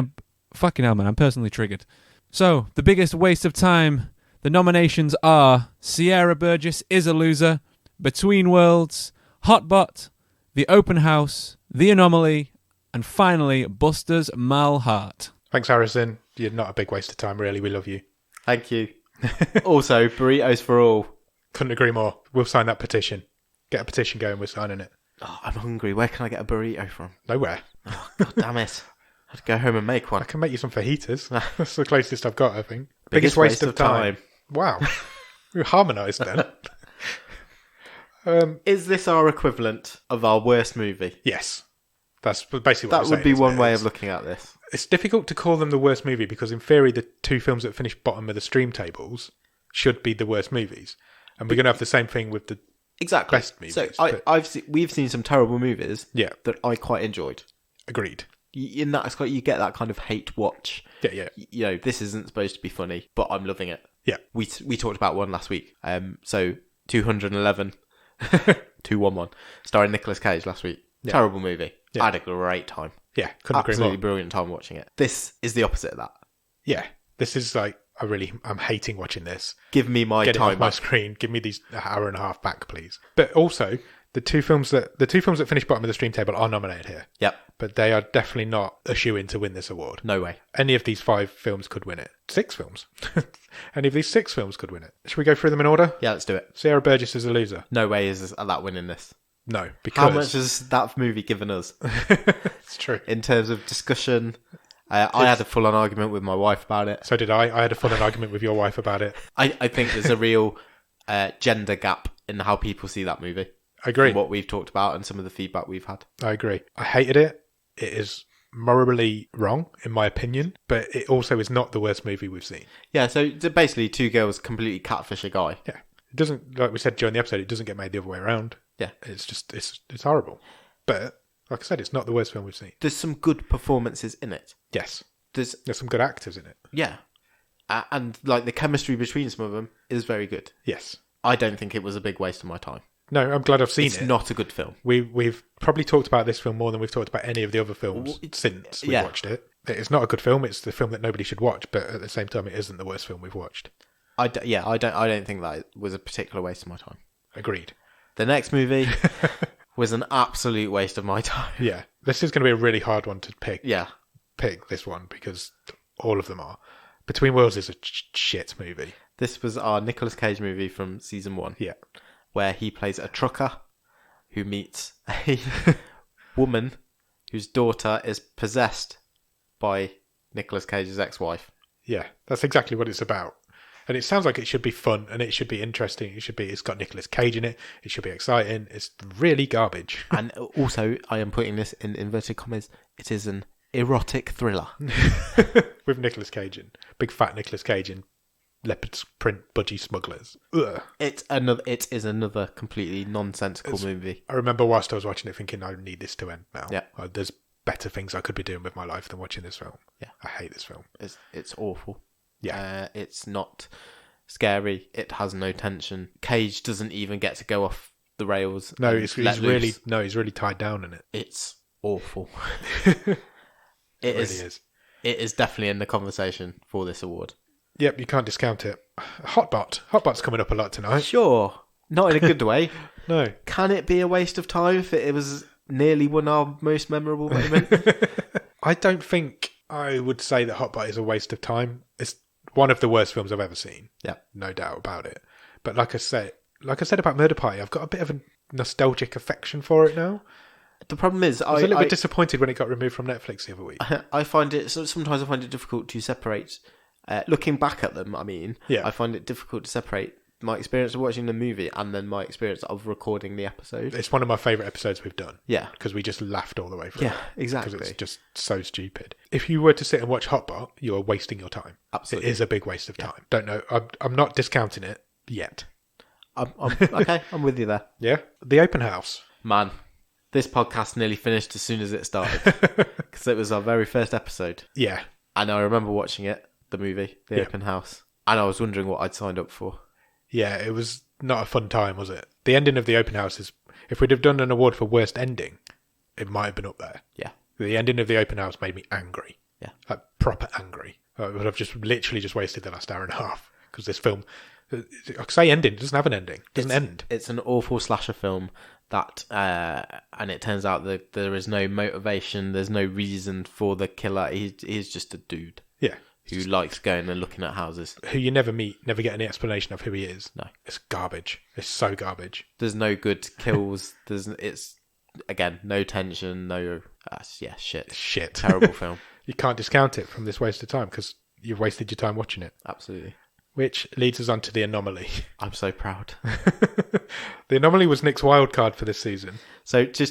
Fucking hell, man, I'm personally triggered. So, the biggest waste of time... The nominations are Sierra Burgess is a Loser, Between Worlds, Hotbot, The Open House, The Anomaly, and finally, Buster's Malheart. Thanks, Harrison. You're not a big waste of time, really. We love you. Thank you. Also, burritos for all. Couldn't agree more. We'll sign that petition. Get a petition going, we're signing it. Oh, I'm hungry. Where can I get a burrito from? Nowhere. Oh, God damn it. I have to go home and make one. I can make you some fajitas. That's the closest I've got, I think. Biggest waste of time. Wow. We're harmonised then. Is this our equivalent of our worst movie? Yes. That's basically what that would be one way of looking at this. It's difficult to call them the worst movie because in theory the two films that finish bottom of the stream tables should be the worst movies. And we're going to have the same thing with the best movies. So we've seen some terrible movies that I quite enjoyed. Agreed. In that, you get that kind of hate watch. Yeah. You know, this isn't supposed to be funny, but I'm loving it. Yeah. We talked about one last week. So 211, 211, starring Nicolas Cage last week. Yeah. Terrible movie. Yeah. I had a great time. Yeah, couldn't agree more. Absolutely brilliant time watching it. This is the opposite of that. Yeah, this is like I'm hating watching this. Give me my Get time it off my screen. Give me these hour and a half back, please. But also the two films that finish bottom of the stream table are nominated here. Yep. But they are definitely not a shoo-in to win this award. No way. Any of these 5 films could win it. 6 films. Any of these 6 films could win it. Should we go through them in order? Yeah, let's do it. Sierra Burgess is a Loser. No way is that winning this. No, because... How much has that movie given us? It's true. In terms of discussion, I had a full-on argument with my wife about it. So did I. I had a full-on argument with your wife about it. I think there's a real gender gap in how people see that movie. I agree. From what we've talked about and some of the feedback we've had. I agree. I hated it. It is morally wrong, in my opinion, but it also is not the worst movie we've seen. Yeah, so basically 2 girls completely catfish a guy. Yeah. It doesn't, like we said during the episode, it doesn't get made the other way around. Yeah. It's just, it's horrible. But, like I said, it's not the worst film we've seen. There's some good performances in it. Yes. There's some good actors in it. Yeah. And, like, the chemistry between some of them is very good. Yes. I don't think it was a big waste of my time. No, I'm glad I've seen it. It's not a good film. We've probably talked about this film more than we've talked about any of the other films since we watched it. It's not a good film. It's the film that nobody should watch, but at the same time, it isn't the worst film we've watched. I don't think that was a particular waste of my time. Agreed. The next movie was an absolute waste of my time. Yeah, this is going to be a really hard one to pick. Yeah, pick this one because all of them are. Between Worlds is a shit movie. This was our Nicolas Cage movie from season 1. Yeah. Where he plays a trucker who meets a woman whose daughter is possessed by Nicolas Cage's ex-wife. Yeah, that's exactly what it's about. And it sounds like it should be fun and it should be interesting. It's got Nicolas Cage in it. It should be exciting. It's really garbage. And also, I am putting this in inverted commas, it is an erotic thriller. With Nicolas Cage in. Big fat Nicolas Cage in leopard print budgie smugglers. Ugh. It is another completely nonsensical movie. I remember whilst I was watching it thinking, I need this to end now. Yeah. There's better things I could be doing with my life than watching this film. Yeah. I hate this film. It's awful. Yeah. It's not scary. It has no tension. Cage doesn't even get to go off the rails. No, he's really tied down in it. It's awful. It really is. It is definitely in the conversation for this award. Yep, you can't discount it. Hotbot's coming up a lot tonight. Sure. Not in a good way. No. Can it be a waste of time if it was nearly one of our most memorable moment? I don't think I would say that Hotbot is a waste of time. It's one of the worst films I've ever seen. Yeah. No doubt about it. But like I said about Murder Party, I've got a bit of a nostalgic affection for it now. The problem is, I was a little bit disappointed when it got removed from Netflix the other week. Sometimes I find it difficult to separate. Looking back at them, I find it difficult to separate my experience of watching the movie and then my experience of recording the episode. It's one of my favourite episodes we've done. Yeah. Because we just laughed all the way through. Yeah, exactly. Because it's just so stupid. If you were to sit and watch Hotbot, you are wasting your time. Absolutely. It is a big waste of time. Don't know. I'm not discounting it yet. Okay, I'm with you there. Yeah. The Open House. Man, this podcast nearly finished as soon as it started. Because it was our very first episode. Yeah. And I remember watching it, the movie, The Open House. And I was wondering what I'd signed up for. Yeah, it was not a fun time, was it? The ending of The Open House is... If we'd have done an award for worst ending, it might have been up there. Yeah. The ending of The Open House made me angry. Yeah. Like, proper angry. I would have just literally just wasted the last hour and a half. Because this film... I say ending, it doesn't have an ending. It doesn't end. It's an awful slasher film that... and it turns out that there is no motivation, there's no reason for the killer. He's just a dude. Yeah. Who likes going and looking at houses. Who you never meet, never get any explanation of who he is. No. It's garbage. It's so garbage. There's no good kills. It's, again, no tension, no... shit. Shit. Terrible film. You can't discount it from this waste of time because you've wasted your time watching it. Absolutely. Which leads us on to The Anomaly. I'm so proud. The Anomaly was Nick's wild card for this season. So talk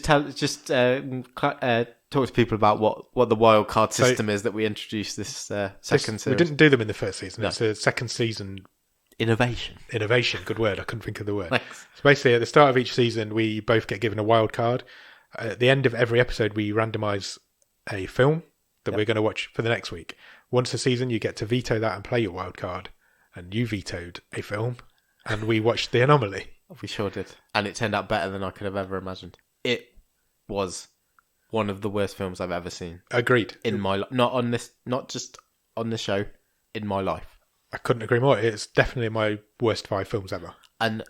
to people about what the wild card system is that we introduced this second series. We didn't do them in the first season. No. It's a second season innovation. Good word. I couldn't think of the word. Thanks. So basically, at the start of each season, we both get given a wild card. At the end of every episode, we randomise a film that we're going to watch for the next week. Once a season, you get to veto that and play your wild card. And you vetoed a film, and we watched The Anomaly. We sure did. And it turned out better than I could have ever imagined. It was one of the worst films I've ever seen. Agreed. In my life. Not just on this show, in my life. I couldn't agree more. It's definitely my worst 5 films ever. And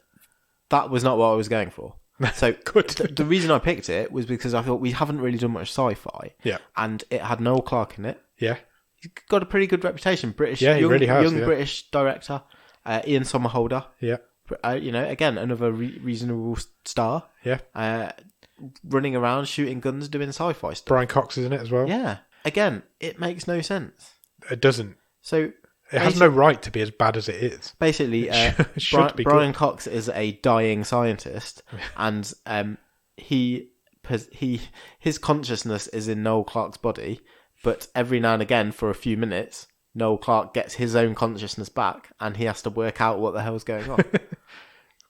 that was not what I was going for. So Good. The reason I picked it was because I thought we haven't really done much sci-fi. Yeah. And it had Noel Clarke in it. Yeah. He's got a pretty good reputation. British, yeah, he really has, young British director, Ian Somerhalder. Yeah, again, another reasonable star. Yeah, running around shooting guns, doing sci-fi stuff. Brian Cox is in it as well. Yeah, again, it makes no sense. It doesn't. So it has no right to be as bad as it is. Basically, Brian Cox is a dying scientist, and his consciousness is in Noel Clarke's body. But every now and again, for a few minutes, Noel Clarke gets his own consciousness back, and he has to work out what the hell's going on.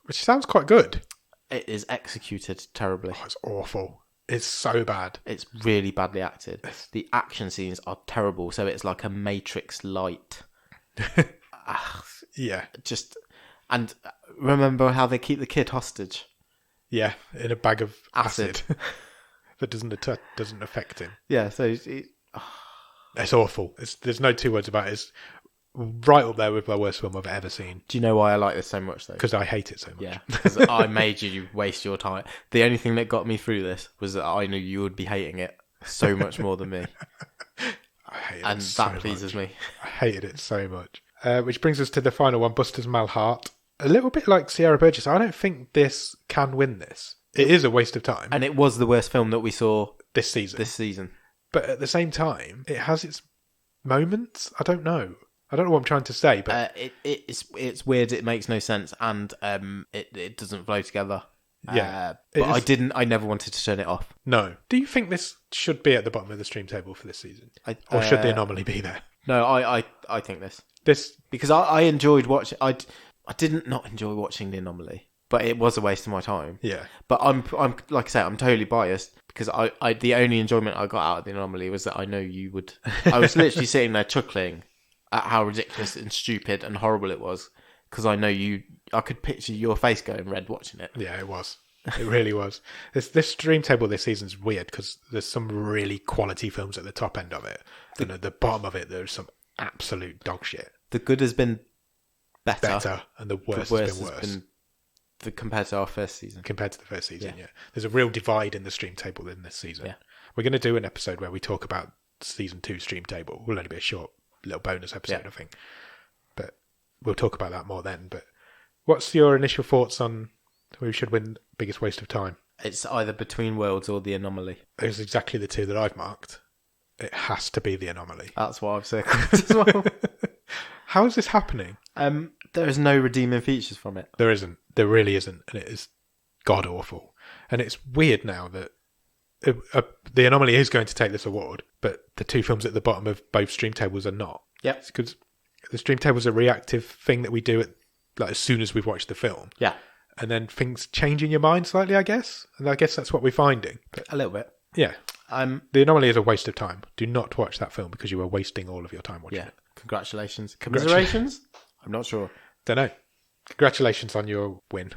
Which sounds quite good. It is executed terribly. Oh, it's awful. It's so bad. It's really badly acted. The action scenes are terrible, so it's like a Matrix light. Yeah. And remember how they keep the kid hostage? Yeah, in a bag of acid. That doesn't affect him. Yeah, so... It's awful. There's no two words about it. It's right up there with my worst film I've ever seen. Do you know why I like this so much, though? Because I hate it so much. Yeah, because I made you waste your time. The only thing that got me through this was that I knew you would be hating it so much more than me. I hate it and so that pleases much. me. I hated it so much. Which brings us to the final one, Buster's Malheart. A little bit like Sierra Burgess. I don't think this can win this. It is a waste of time. And it was the worst film that we saw this season. But at the same time, it has its moments. I don't know what I'm trying to say, but it's weird. It makes no sense, and it doesn't flow together. Yeah, but I never wanted to turn it off. No. Do you think this should be at the bottom of the stream table for this season, or should the Anomaly be there? No, I think this because I enjoyed watching. I didn't not enjoy watching the Anomaly, but it was a waste of my time. Yeah. But I'm like I say, I'm totally biased. Because I the only enjoyment I got out of the Anomaly was that I know you would... I was literally sitting there chuckling at how ridiculous and stupid and horrible it was. Because I know you... I could picture your face going red watching it. Yeah, it was. It really was. This stream table this season is weird because there's some really quality films at the top end of it. And at the bottom of it, there's some absolute dog shit. The good has been better. And the worst has been worse. compared to our first season. Compared to the first season, yeah. There's a real divide in the stream table in this season. Yeah. We're going to do an episode where we talk about season 2 stream table. Will only be a short little bonus episode, I think. But we'll talk about that more then. But what's your initial thoughts on who should win biggest waste of time? It's either Between Worlds or The Anomaly. Those are exactly the two that I've marked. It has to be The Anomaly. That's what I've circled as well. How is this happening? There is no redeeming features from it. There isn't. There really isn't. And it is god awful. And it's weird now that The Anomaly is going to take this award, but the two films at the bottom of both stream tables are not. Yep. Because the stream table is a reactive thing that we do as soon as we've watched the film. Yeah. And then things change in your mind slightly, I guess. And I guess that's what we're finding. But, a little bit. Yeah. The Anomaly is a waste of time. Do not watch that film because you are wasting all of your time watching it. Congratulations. Commiserations? I'm not sure. Don't know. Congratulations on your win.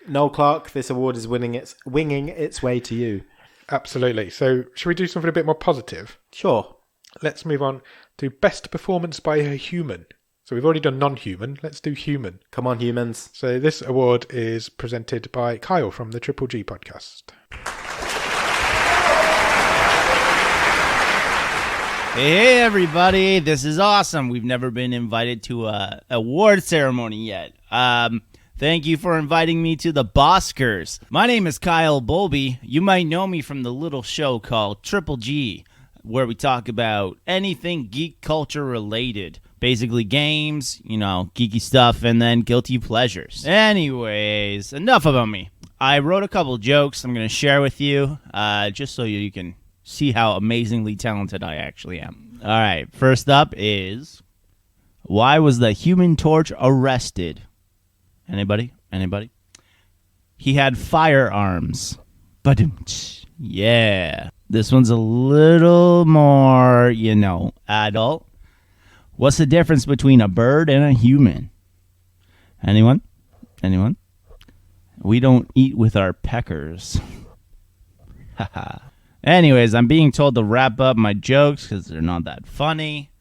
Noel Clark, this award is winging its way to you. Absolutely. So, should we do something a bit more positive? Sure. Let's move on to best performance by a human. So we've already done non-human. Let's do human. Come on, humans. So this award is presented by Kyle from the Triple G podcast. Hey everybody, this is awesome. We've never been invited to a award ceremony yet. Thank you for inviting me to the BOTScars. My name is Kyle Bowlby. You might know me from the little show called Triple G, where we talk about anything geek culture related. Basically games, geeky stuff, and then guilty pleasures. Anyways, enough about me. I wrote a couple jokes I'm going to share with you, just so you can see how amazingly talented I actually am. All right, first up is, why was the Human Torch arrested? Anybody? He had firearms. Badum. Yeah. This one's a little more, adult. What's the difference between a bird and a human? Anyone? We don't eat with our peckers. Haha. Anyways, I'm being told to wrap up my jokes because they're not that funny.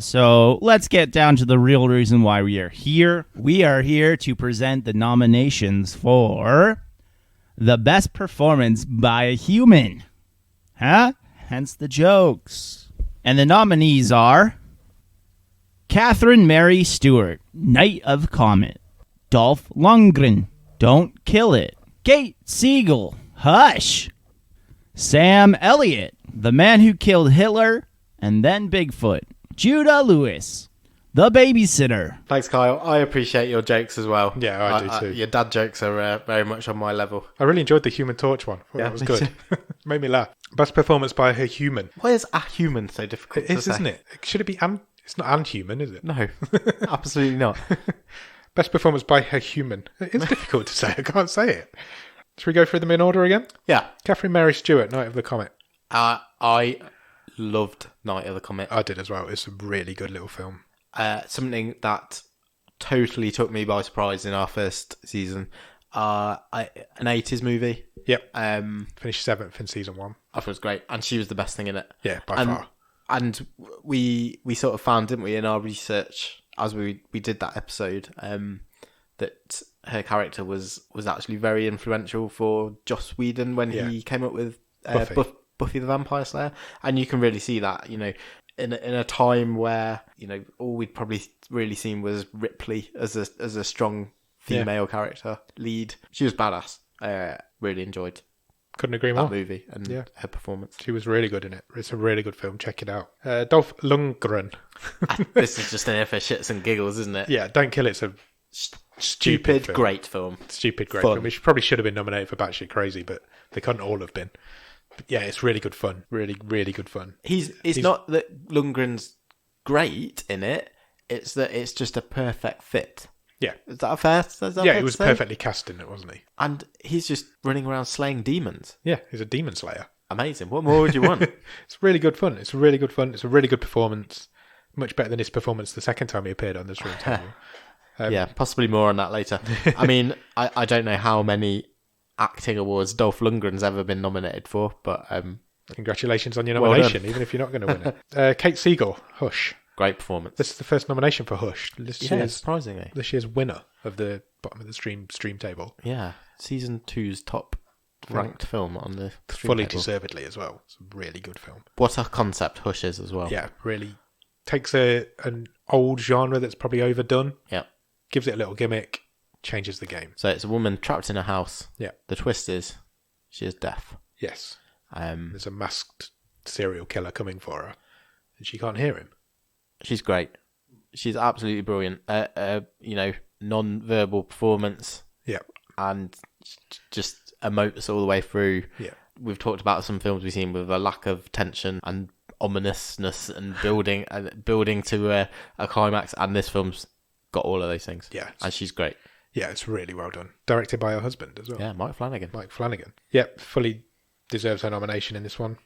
So let's get down to the real reason why we are here. We are here to present the nominations for the best performance by a human. Hence the jokes. And the nominees are Catherine Mary Stewart, Knight of Comet. Dolph Lundgren, Don't Kill It. Kate Siegel, Hush. Sam Elliott, The Man Who Killed Hitler and Then Bigfoot. Judah Lewis, The Babysitter. Thanks, Kyle. I appreciate your jokes as well. Yeah, I do too. Your dad jokes are very much on my level. I really enjoyed the Human Torch one. That was good. Made me laugh. Best performance by a human. Why is a human so difficult to say? Isn't it? Should it be It's not an-human, is it? No, absolutely not. Best performance by a human. It's difficult to say. I can't say it. Should we go through them in order again? Yeah. Catherine Mary Stewart, Night of the Comet. I loved Night of the Comet. I did as well. It's a really good little film. Something that totally took me by surprise in our first season. An 80s movie. Yep. Finished 7th in season 1. I thought it was great. And she was the best thing in it. Yeah, by far. And we sort of found, didn't we, in our research as we did that episode, that her character was actually very influential for Joss Whedon when he came up with Buffy the Vampire Slayer. And you can really see that, in a time where, all we'd probably really seen was Ripley as a strong female character lead. She was badass. Really enjoyed Couldn't agree more. That movie and her performance. She was really good in it. It's a really good film. Check it out. Dolph Lundgren. This is just in here for shits and giggles, isn't it? Yeah, Don't Kill It's a stupid film. Great film. Stupid, great film. Which probably should have been nominated for Batshit Crazy, but they couldn't all have been. But yeah, it's really good fun. Really, really good fun. It's not that Lundgren's great in it. It's that it's just a perfect fit. Yeah. Is that fair? He was perfectly cast in it, wasn't he? And he's just running around slaying demons. Yeah, he's a demon slayer. Amazing. What more would you want? It's really good fun. It's really good fun. It's a really good performance. Much better than his performance the second time he appeared on the stream table. Yeah, possibly more on that later. I mean, I don't know how many acting awards Dolph Lundgren's ever been nominated for, but... congratulations on your nomination, even if you're not going to win it. Kate Siegel, Hush. Great performance. This is the first nomination for Hush. Surprisingly. This year's winner of the bottom of the stream table. Yeah, season 2's top ranked film on the stream fully table. Deservedly as well. It's a really good film. What a concept Hush is as well. Yeah, really takes an old genre that's probably overdone. Yeah, gives it a little gimmick, changes the game. So it's a woman trapped in a house. Yeah. The twist is she is deaf. Yes. There's a masked serial killer coming for her, and she can't hear him. She's great. She's absolutely brilliant. Non-verbal performance. Yeah. And just emotes all the way through. Yeah. We've talked about some films we've seen with a lack of tension and ominousness and building to a climax, and this film's got all of those things. Yeah. And she's great. Yeah, it's really well done. Directed by her husband as well. Yeah, Mike Flanagan. Yep, fully deserves her nomination in this one.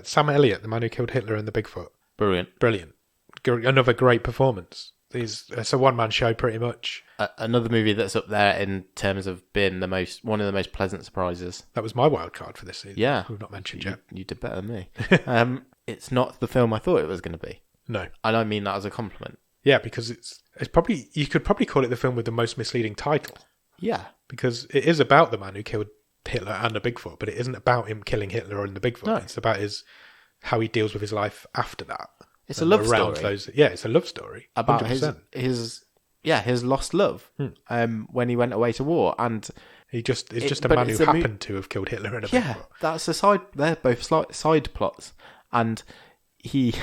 Sam Elliott, the man who killed Hitler and the Bigfoot. Brilliant. Another great performance. It's a one-man show pretty much. Another movie that's up there in terms of being one of the most pleasant surprises. That was my wild card for this season. Yeah. We've not mentioned yet. You did better than me. It's not the film I thought it was going to be. No. I don't mean that as a compliment. Yeah, because it's probably, you could probably call it the film with the most misleading title. Yeah. Because it is about the man who killed Hitler and the Bigfoot, but it isn't about him killing Hitler and the Bigfoot. No. It's about how he deals with his life after that. It's a love story. It's a love story. About his lost love when he went away to war. And it's just a man who happened to have killed Hitler and a Bigfoot. Yeah, that's a side. They're both side plots. And he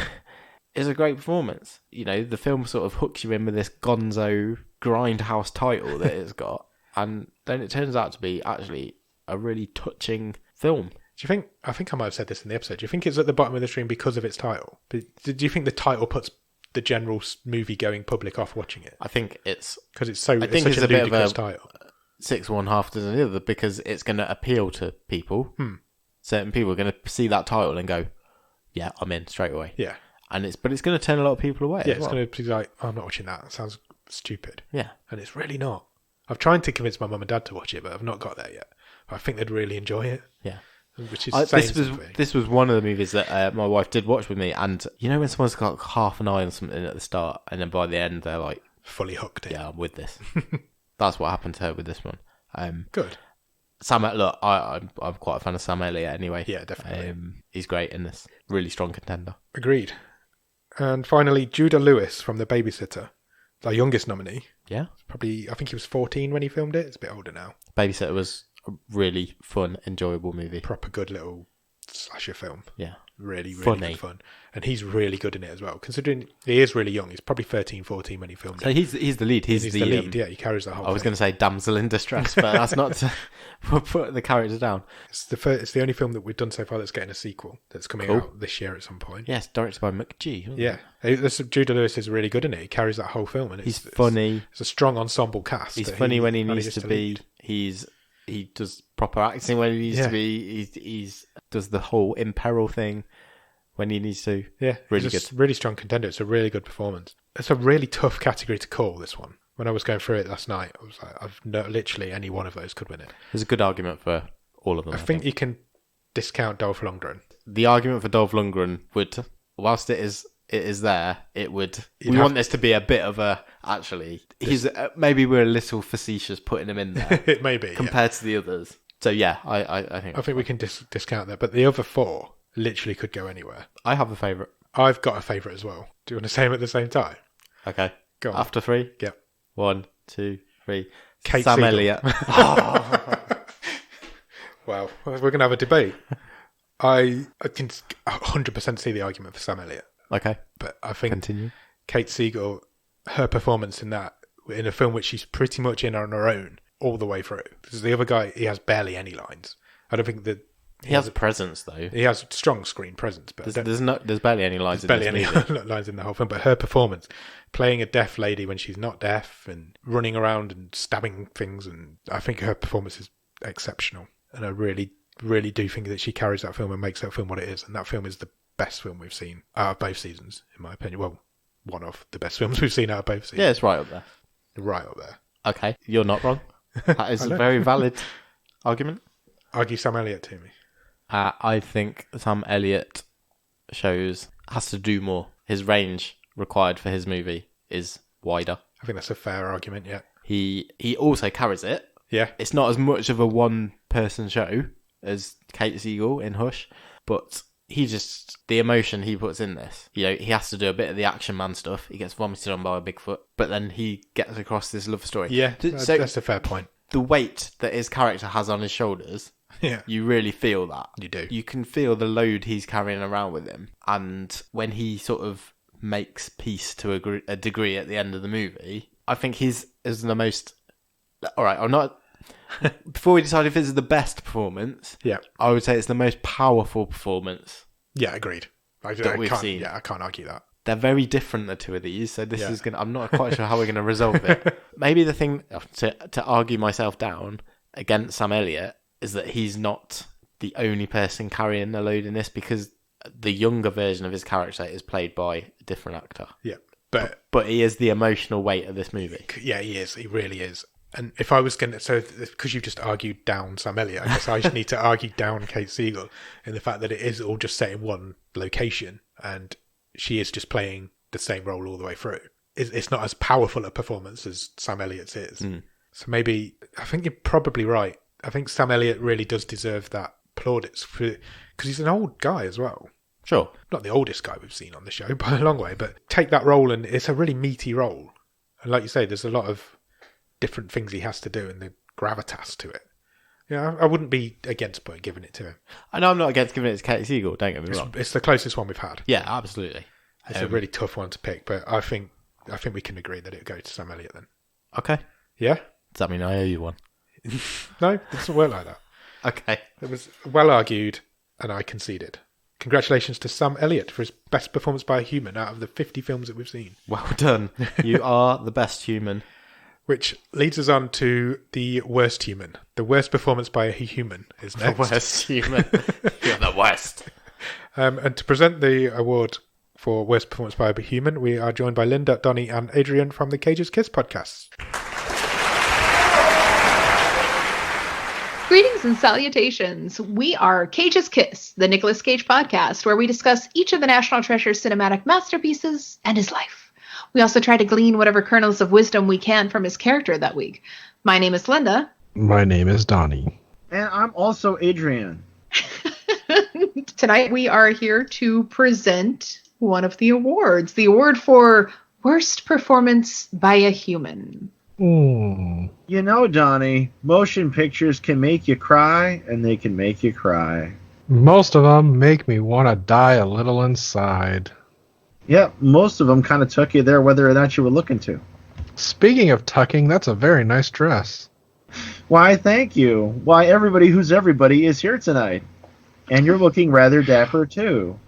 is a great performance. The film sort of hooks you in with this gonzo grindhouse title that it's got. And then it turns out to be actually a really touching film. Do you think, I think I might have said this in the episode, do you think it's at the bottom of the stream because of its title? But do you think the title puts the general movie-going public off watching it? I think it's... Because it's such a ludicrous title. 6 1 half dozen the other, because it's going to appeal to people. Certain people are going to see that title and go, yeah, I'm in straight away. Yeah. But it's going to turn a lot of people away. Yeah, it's going to be like, oh, I'm not watching that. It sounds stupid. Yeah. And it's really not. I've tried to convince my mum and dad to watch it, but I've not got there yet. But I think they'd really enjoy it. Yeah. Which is this was one of the movies that my wife did watch with me, and when someone's got half an eye on something at the start, and then by the end they're like fully hooked in. Yeah, I'm with this. That's what happened to her with this one. Good. Sam, look, I'm quite a fan of Sam Elliott anyway. Yeah, definitely. He's great in this. Really strong contender. Agreed. And finally, Judah Lewis from The Babysitter, our youngest nominee. Yeah. Probably, I think he was 14 when he filmed it. It's a bit older now. Babysitter was a really fun, enjoyable movie. Proper good little slasher film. Yeah. Really, really funny. Good fun. And he's really good in it as well. Considering he is really young. He's probably 13, 14 when he filmed it. So he's the lead. He's the lead. Yeah, he carries the whole thing. I was going to say damsel in distress, but that's not to put the character down. It's the only film that we've done so far that's getting a sequel that's coming out this year at some point. Yes, directed by McG. Yeah. Judah Lewis is really good in it. He carries that whole film. And he's funny. It's a strong ensemble cast. He's funny when he needs to be. He does proper acting when he needs to be. He's does the whole imperil thing when he needs to. Yeah, really good. Really strong contender. It's a really good performance. It's a really tough category to call, this one. When I was going through it last night, I was like, literally any one of those could win it. There's a good argument for all of them. I think you can discount Dolph Lundgren. The argument for Dolph Lundgren would, whilst it is there, it would. We want this to be a bit of a. Actually, maybe we're a little facetious putting him in there. It may be compared to the others. So yeah, I think we can discount that. But the other four literally could go anywhere. I have a favourite. I've got a favourite as well. Do you want to say them at the same time? Okay. Go on. After 3? Yep. 1, 2, 3. Kate Sam Siegel. Elliott. Well, we're going to have a debate. I can 100% see the argument for Sam Elliott. Okay. But I think Continue. Kate Siegel, her performance in a film which she's pretty much in on her own all the way through. Because the other guy, he has barely any lines. I don't think that... He has a presence, though. He has strong screen presence. But there's barely any lines in this movie. Lines in the whole film. But her performance, playing a deaf lady when she's not deaf and running around and stabbing things, and I think her performance is exceptional. And I really, really do think that she carries that film and makes that film what it is. And that film is the best film we've seen out of both seasons, in my opinion. Well, one of the best films we've seen out of both seasons. Yeah, it's right up there. Right up there. Okay, you're not wrong. That is a very valid argument. Argue Sam Elliott to me. I think Sam Elliott has to do more. His range required for his movie is wider. I think that's a fair argument, yeah. He also carries it. Yeah. It's not as much of a one-person show as Kate Siegel in Hush, but the emotion he puts in this, he has to do a bit of the action man stuff. He gets vomited on by a Bigfoot, but then he gets across this love story. Yeah, that's a fair point. The weight that his character has on his shoulders, you really feel that. You do. You can feel the load he's carrying around with him. And when he sort of makes peace to a degree at the end of the movie, I think he's the most... All right, I'm not... Before we decide if this is the best performance, I would say it's the most powerful performance. Yeah, agreed. We've seen. Yeah, I can't argue that. They're very different, the two of these. So this is I'm not quite sure how we're gonna resolve it. Maybe the thing to argue myself down against Sam Elliott is that he's not the only person carrying the load in this, because the younger version of his character is played by a different actor. Yeah, but he is the emotional weight of this movie. Yeah, he is. He really is. And if I was going to... So, because you've just argued down Sam Elliott, I guess I just need to argue down Kate Siegel in the fact that it is all just set in one location and she is just playing the same role all the way through. It's not as powerful a performance as Sam Elliott's is. So maybe... I think you're probably right. I think Sam Elliott really does deserve that plaudits because he's an old guy as well. Sure. Not the oldest guy we've seen on the show by a long way, but take that role and it's a really meaty role. And like you say, there's a lot of different things he has to do and the gravitas to it. Yeah, I wouldn't be against giving it to him. I know I'm not against giving it to Kate Siegel, don't get me wrong. It's the closest one we've had. Yeah, absolutely. It's a really tough one to pick, but I think we can agree that it would go to Sam Elliott then. Okay. Yeah? Does that mean I owe you one? No, it doesn't work like that. Okay. It was well argued and I conceded. Congratulations to Sam Elliott for his best performance by a human out of the 50 films that we've seen. Well done. You are the best human. Which leads us on to the worst human. The worst performance by a human is next. The worst human. You're the worst. And to present the award for worst performance by a human, we are joined by Linda, Donnie and Adrian from the Cage's Kiss podcast. Greetings and salutations. We are Cage's Kiss, the Nicolas Cage podcast, where we discuss each of the National Treasure cinematic masterpieces and his life. We also try to glean whatever kernels of wisdom we can from his character that week. My name is Linda. My name is Donnie. And I'm also Adrian. Tonight we are here to present one of the awards. The award for worst performance by a human. You know, Donnie, motion pictures can make you cry, and they can make you cry. Most of them make me want to die a little inside. Yep, most of them kind of took you there whether or not you were looking to. Speaking of tucking, that's a very nice dress. Why, thank you. Why, everybody who's everybody is here tonight. And you're looking rather dapper, too.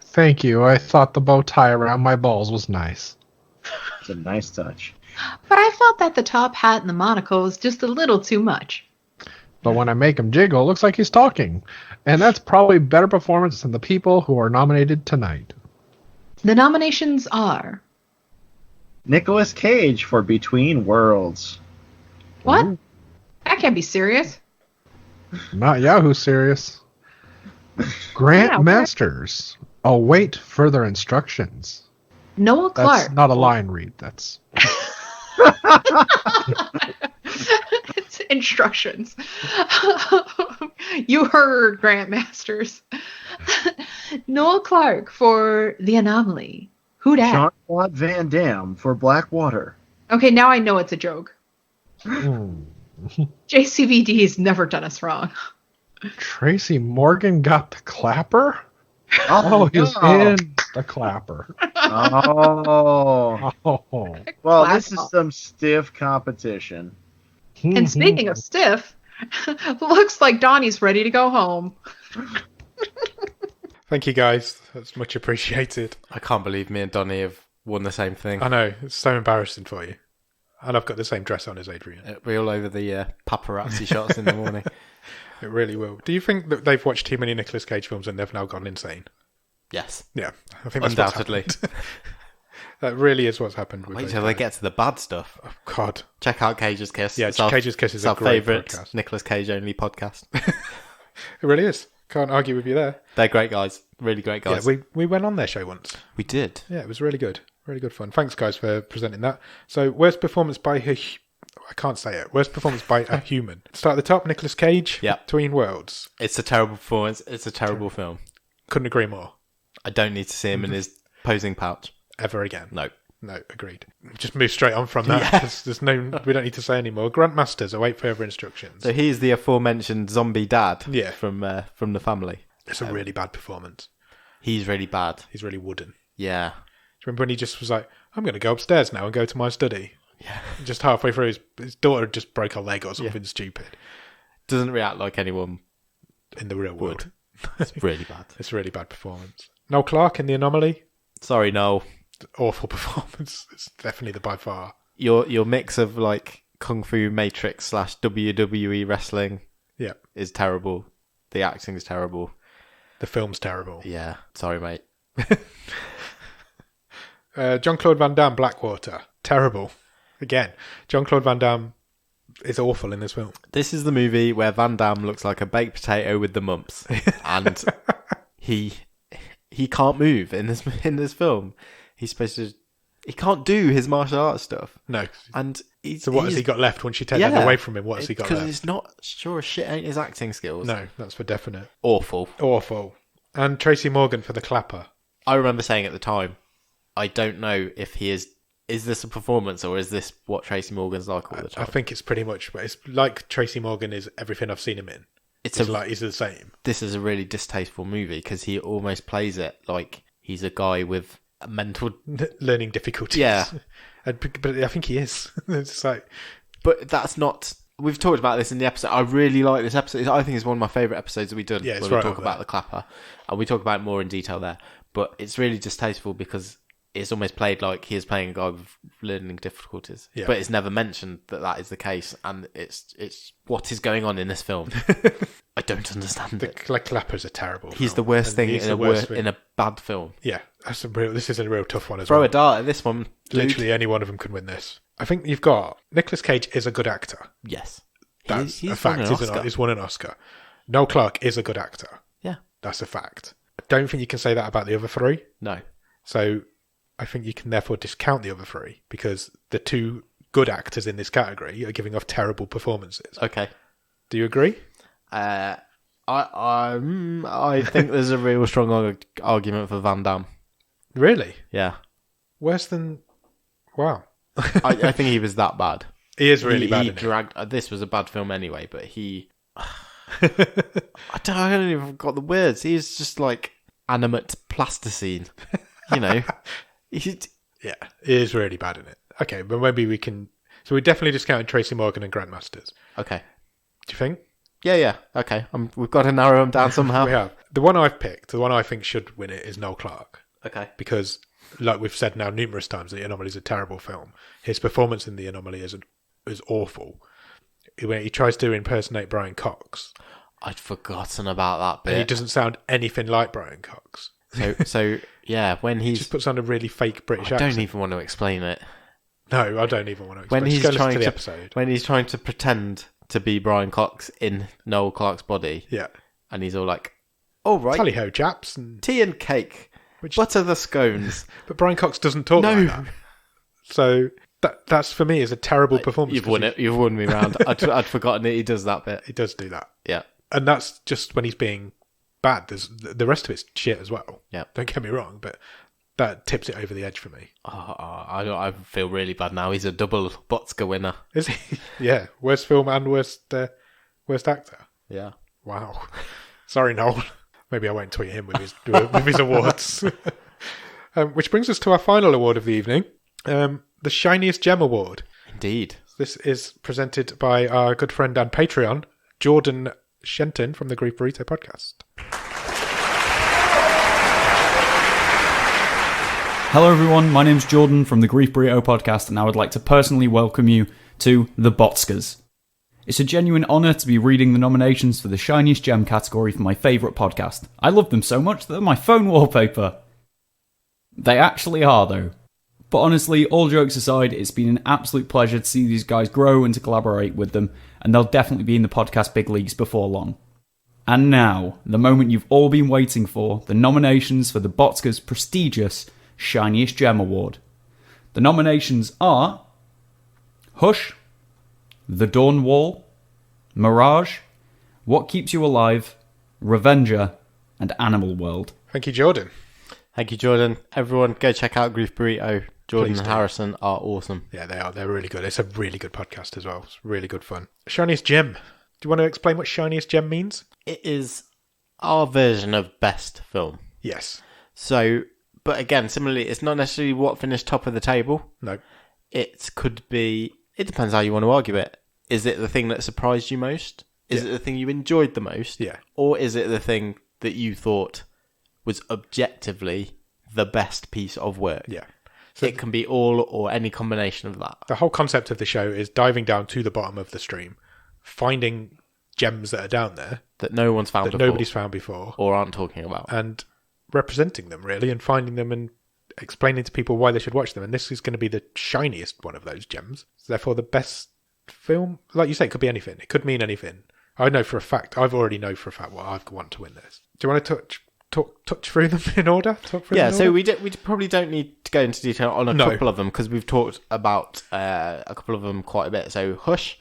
Thank you. I thought the bow tie around my balls was nice. It's a nice touch. But I felt that the top hat and the monocle was just a little too much. But when I make him jiggle, it looks like he's talking. And that's probably better performance than the people who are nominated tonight. The nominations are... Nicolas Cage for Between Worlds. What? Ooh. That can't be serious. Not Yahoo serious. Grant Masters. Await further instructions. Noah Clarke. That's not a line read. That's... It's instructions. You heard Grant Masters. Noah Clarke for The Anomaly. Who dat? Jean-Claude Van Damme for Blackwater. Okay, now I know it's a joke. JCVD's never done us wrong. Tracy Morgan got the clapper? Oh, he was in the clapper. Oh. Well, this is some stiff competition. And speaking of stiff, looks like Donnie's ready to go home. Thank you, guys. That's much appreciated. I can't believe me and Donnie have won the same thing. I know. It's so embarrassing for you. And I've got the same dress on as Adrian. It'll be all over the paparazzi shots in the morning. It really will. Do you think that they've watched too many Nicolas Cage films and they've now gone insane? Yes. Yeah. I think that's undoubtedly. That really is what's happened. Wait till they get to the bad stuff. Oh, God. Check out Cage's Kiss. Yeah, Cage's Kiss is a great podcast. Nicolas Cage only podcast. It really is. Can't argue with you there. They're great guys. Really great guys. Yeah, we went on their show once. We did. Yeah, it was really good. Really good fun. Thanks, guys, for presenting that. So, worst performance by I can't say it. Worst performance by a human. Start at the top, Nicolas Cage. Yeah. Between Worlds. It's a terrible performance. It's a terrible film. Couldn't agree more. I don't need to see him in his posing pouch. Ever again. No, agreed. Just move straight on from that. Yeah. There's no, we don't need to say anymore. Grandmasters await further instructions. So he's the aforementioned zombie dad. Yeah. From the family. It's a really bad performance. He's really bad. He's really wooden. Yeah. Do you remember when he just was like, I'm going to go upstairs now and go to my study? Yeah. Just halfway through, his daughter just broke her leg or something stupid. Doesn't react like anyone in the real world. It's really bad. It's a really bad performance. Noel Clarke in The Anomaly. Sorry, Noel. Awful performance. It's definitely the by far. Your mix of like Kung Fu Matrix / WWE wrestling is terrible. The acting's terrible. The film's terrible. Yeah. Sorry, mate. Jean-Claude Van Damme, Blackwater. Terrible. Again, Jean-Claude Van Damme is awful in this film. This is the movie where Van Damme looks like a baked potato with the mumps. And he can't move in this film. He's supposed to... He can't do his martial arts stuff. No. And so what has he got left once you take that away from him? What has he got left? Because it's not... Sure as shit ain't his acting skills. No, that's for definite. Awful. And Tracy Morgan for The Clapper. I remember saying at the time, I don't know if he is this a performance or is this what Tracy Morgan's like all the time? I think it's pretty much... It's like Tracy Morgan is everything I've seen him in. He's the same. This is a really distasteful movie because he almost plays it like he's a guy with mental learning difficulties. Yeah, but I think he is. It's like, but that's not. We've talked about this in the episode. I really like this episode. I think it's one of my favourite episodes that we've done. Yeah, it's where right we talk about the Clapper, and we talk about it more in detail there. But it's really distasteful because it's almost played like he is playing a guy with learning difficulties. Yeah. But it's never mentioned that is the case, and it's what is going on in this film. I don't understand it. The Clapper's a terrible He's film. The worst thing in a bad film. Yeah, this is a real tough one as well. Throw a dart at this one. Dude. Literally any one of them can win this. I think you've got... Nicolas Cage is a good actor. Yes. That's a fact. He's won an Oscar. Noel Clarke is a good actor. Yeah. That's a fact. I don't think you can say that about the other three. No. So I think you can therefore discount the other three because the two good actors in this category are giving off terrible performances. Okay. Do you agree? I think there's a real strong argument for Van Damme. Really? Yeah. Worse than... Wow. I think he was that bad. He is really bad. He dragged. This was a bad film anyway, but he... I don't even got the words. He's just like animate plasticine. You know? Yeah, he is really bad in it. Okay, but maybe we can... So we definitely discounted Tracy Morgan and Grandmasters. Okay. Do you think? Yeah. Okay. We've got to narrow them down somehow. We have. The one I've picked, the one I think should win it, is Noel Clarke. Okay. Because, like we've said now numerous times, The Anomaly is a terrible film. His performance in The Anomaly is awful. When he tries to impersonate Brian Cox. I'd forgotten about that bit. And he doesn't sound anything like Brian Cox. So yeah, when he just puts on a really fake British accent. I don't even want to explain it. No, I don't even want to explain it. When he's trying to pretend to be Brian Cox in Noel Clarke's body. Yeah. And he's all like, all right. Tally-ho, chaps. And... tea and cake. Butter the scones. But Brian Cox doesn't talk like that. So that's for me is a terrible performance. You've won it. You've won me round. I'd forgotten it. He does that bit. He does do that. Yeah. And that's just when he's being bad. There's the rest of it's shit as well. Yeah. Don't get me wrong, but that tips it over the edge for me. I feel really bad now. He's a double BOTScars winner. Is he? Yeah. Worst film and worst actor. Yeah. Wow. Sorry, Noel. Maybe I won't tweet him with his awards. Which brings us to our final award of the evening, the Shiniest Gem Award. Indeed. This is presented by our good friend and Patreon, Jordan Shenton from the Grief Burrito podcast. Hello everyone, my name's Jordan from the Grief Burrito podcast, and I would like to personally welcome you to the BOTScars. It's a genuine honour to be reading the nominations for the Shiniest Gem category for my favourite podcast. I love them so much that they're my phone wallpaper. They actually are though. But honestly, all jokes aside, it's been an absolute pleasure to see these guys grow and to collaborate with them, and they'll definitely be in the podcast big leagues before long. And now, the moment you've all been waiting for, the nominations for the BOTScars' prestigious Shiniest Gem Award. The nominations are Hush, The Dawn Wall, Mirage, What Keeps You Alive, Revenger, and Animal World. Thank you, Jordan. Thank you, Jordan. Everyone, go check out Grief Burrito. Jordan and Harrison are awesome. Yeah, they are. They're really good. It's a really good podcast as well. It's really good fun. Shiniest Gem. Do you want to explain what Shiniest Gem means? It is our version of best film. Yes. So, but again, similarly, it's not necessarily what finished top of the table. No. It could be, it depends how you want to argue it. Is it the thing that surprised you most? Is it the thing you enjoyed the most? Yeah. Or is it the thing that you thought was objectively the best piece of work? Yeah. So it can be all or any combination of that. The whole concept of the show is diving down to the bottom of the stream, finding gems that are down there that no one's found that before, nobody's found before, or aren't talking about, and representing them really, and finding them and explaining to people why they should watch them. And this is going to be the shiniest one of those gems. So therefore, the best film, like you say, it could be anything. It could mean anything. I know for a fact. I've already know for a fact what I want to win this. Do you want to touch through them in order? So we probably don't need to go into detail on a couple of them because we've talked about a couple of them quite a bit. So Hush,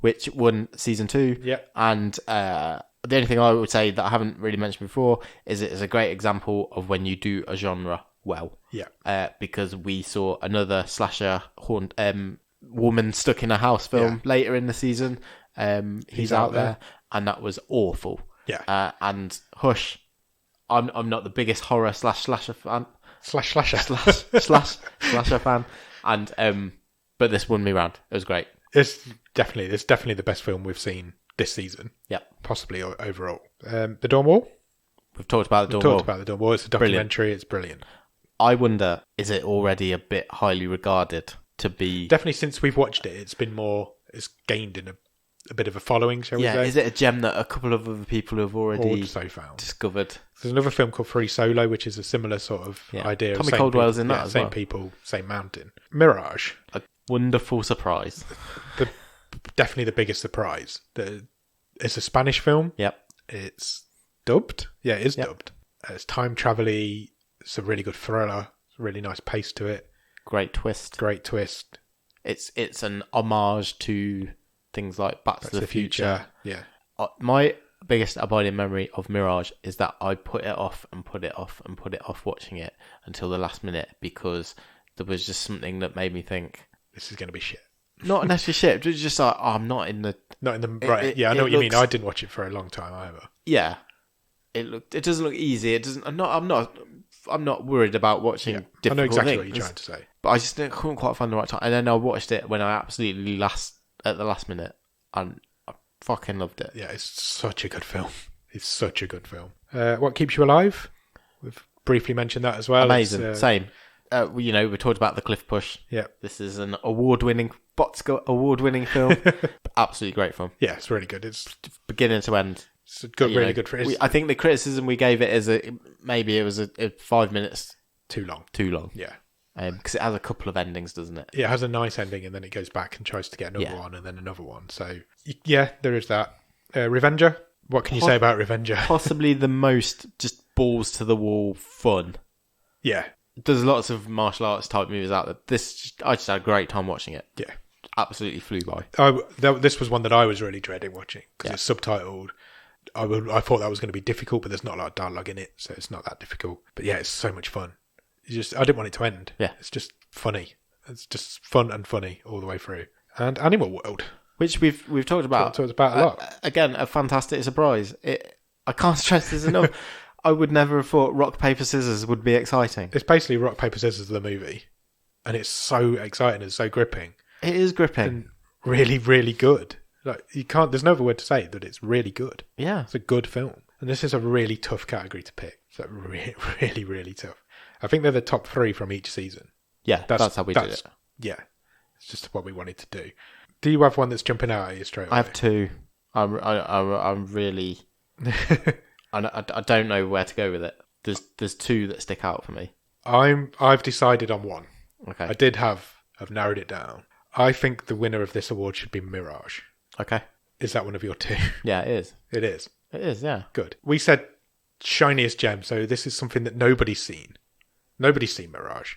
which won season 2, and the only thing I would say that I haven't really mentioned before is it is a great example of when you do a genre well. Because we saw another slasher woman stuck in a house film later in the season. He's out there, and that was awful. And Hush, I'm not the biggest horror slasher fan. Slasher fan, and but this won me round. It was great. It's definitely the best film we've seen this season. Yeah, possibly overall. The Dawn Wall. We've talked about the Dawn Wall. It's a documentary. Brilliant. It's brilliant. I wonder, is it already a bit highly regarded to be? Definitely, since we've watched it, it's been more. It's gained in a bit of a following, shall we say? Yeah, is it a gem that a couple of other people have already found discovered? There's another film called Free Solo, which is a similar sort of idea. Tommy Caldwell's in that as well. Same people, same mountain. Mirage. A wonderful surprise. Definitely the biggest surprise. It's a Spanish film. Yep. It's dubbed. Yeah, it is dubbed. It's time travel-y. It's a really good thriller. It's a really nice pace to it. Great twist. It's an homage to things like Back to the Future. Yeah. My biggest abiding memory of Mirage is that I put it off watching it until the last minute because there was just something that made me think this is going to be shit. Not necessarily shit, but just like I'm not in the right. I know what you mean. I didn't watch it for a long time either. Yeah, it doesn't look easy. It doesn't. I'm not worried about watching difficult things. I know exactly what you're trying to say, but I just couldn't quite find the right time. And then I watched it when I absolutely at the last minute, and I fucking loved it. Yeah, it's such a good film. What Keeps You Alive? We've briefly mentioned that as well. Amazing. Same. We talked about The Cliff Push. Yeah. This is an award-winning film. Absolutely great film. Yeah, it's really good. It's beginning to end. It's a good, really good. I think the criticism we gave it is maybe it was a 5 minutes too long. Yeah. Because it has a couple of endings, doesn't it? Yeah, it has a nice ending, and then it goes back and tries to get another one, and then another one. So, yeah, there is that. Revenger. What can you say about Revenger? Possibly the most just balls to the wall fun. Yeah. There's lots of martial arts type movies out there. I just had a great time watching it. Yeah. Absolutely flew by. This was one that I was really dreading watching because it's subtitled. I thought that was going to be difficult, but there's not a lot of dialogue in it, so it's not that difficult. But yeah, it's so much fun. I didn't want it to end. Yeah. It's just funny. It's just fun and funny all the way through. And Animal World, which we've talked about. Talked about a lot. Again, a fantastic surprise. I can't stress this enough. I would never have thought Rock, Paper, Scissors would be exciting. It's basically Rock, Paper, Scissors, the movie. And it's so exciting and so gripping. It is gripping. And really, really good. There's no other word to say that it's really good. Yeah. It's a good film. And this is a really tough category to pick. It's really, really tough. I think they're the top 3 from each season. Yeah, that's how we did it. Yeah. It's just what we wanted to do. Do you have one that's jumping out at you straight away? I have 2. I'm really... I don't know where to go with it. There's 2 that stick out for me. I've decided on one. Okay. I've narrowed it down. I think the winner of this award should be Mirage. Okay. Is that one of your 2? Yeah, it is. It is. It is, yeah. Good. We said Shiniest Gem, so this is something that nobody's seen. Nobody's seen Mirage.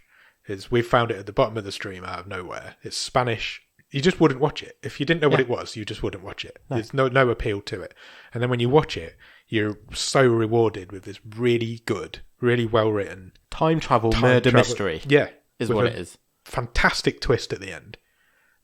We've found it at the bottom of the stream out of nowhere. It's Spanish. You just wouldn't watch it. If you didn't know what it was, you just wouldn't watch it. No. There's no appeal to it. And then when you watch it, you're so rewarded with this really good, really well-written... Time travel murder mystery. Yeah. Is what it is. Fantastic twist at the end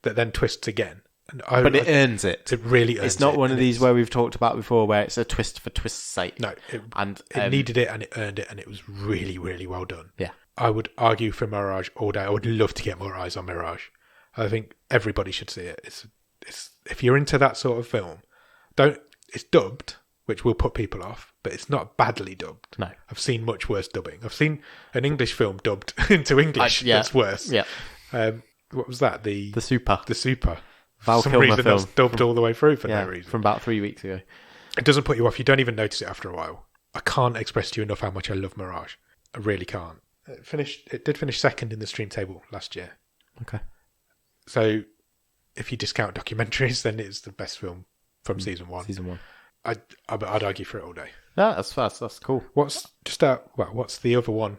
that then twists again. But it earns it. It really earns it. It's not one of these where we've talked about before where it's a twist for twist's sake. No. It needed it and it earned it, and it was really, really well done. Yeah. I would argue for Mirage all day. I would love to get more eyes on Mirage. I think everybody should see it. It's if you're into that sort of film, it's dubbed, which will put people off, but it's not badly dubbed. No. I've seen much worse dubbing. I've seen an English film dubbed into English that's worse. Yeah. What was that? The Super. The Super. Val For some Kilmer reason film. that's dubbed all the way through for no reason. From about 3 weeks ago. It doesn't put you off. You don't even notice it after a while. I can't express to you enough how much I love Mirage. I really can't. It did finish second in the stream table last year. Okay. So if you discount documentaries, then it's the best film from season one. Season one. I'd argue for it all day. Yeah, that's fast. That's cool. What's the other one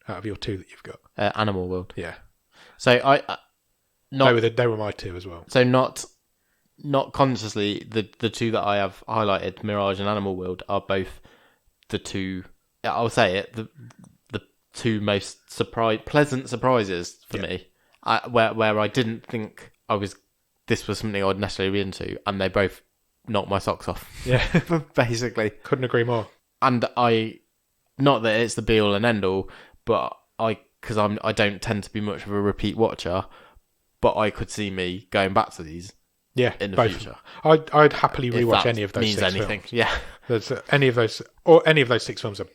out of your two that you've got? Animal World. Yeah. So they were my two as well. So not consciously, the two that I have highlighted, Mirage and Animal World, are both the two. I'll say it. The two most pleasant surprises for me, where I didn't think this was something I'd necessarily be into, and they both knocked my socks off. Yeah, basically. Couldn't agree more. And not that it's the be all and end all, but because I don't tend to be much of a repeat watcher, but I could see me going back to these. Yeah, in the future. I'd happily rewatch any of those. Means six anything? Films. Yeah. Any of those 6 films are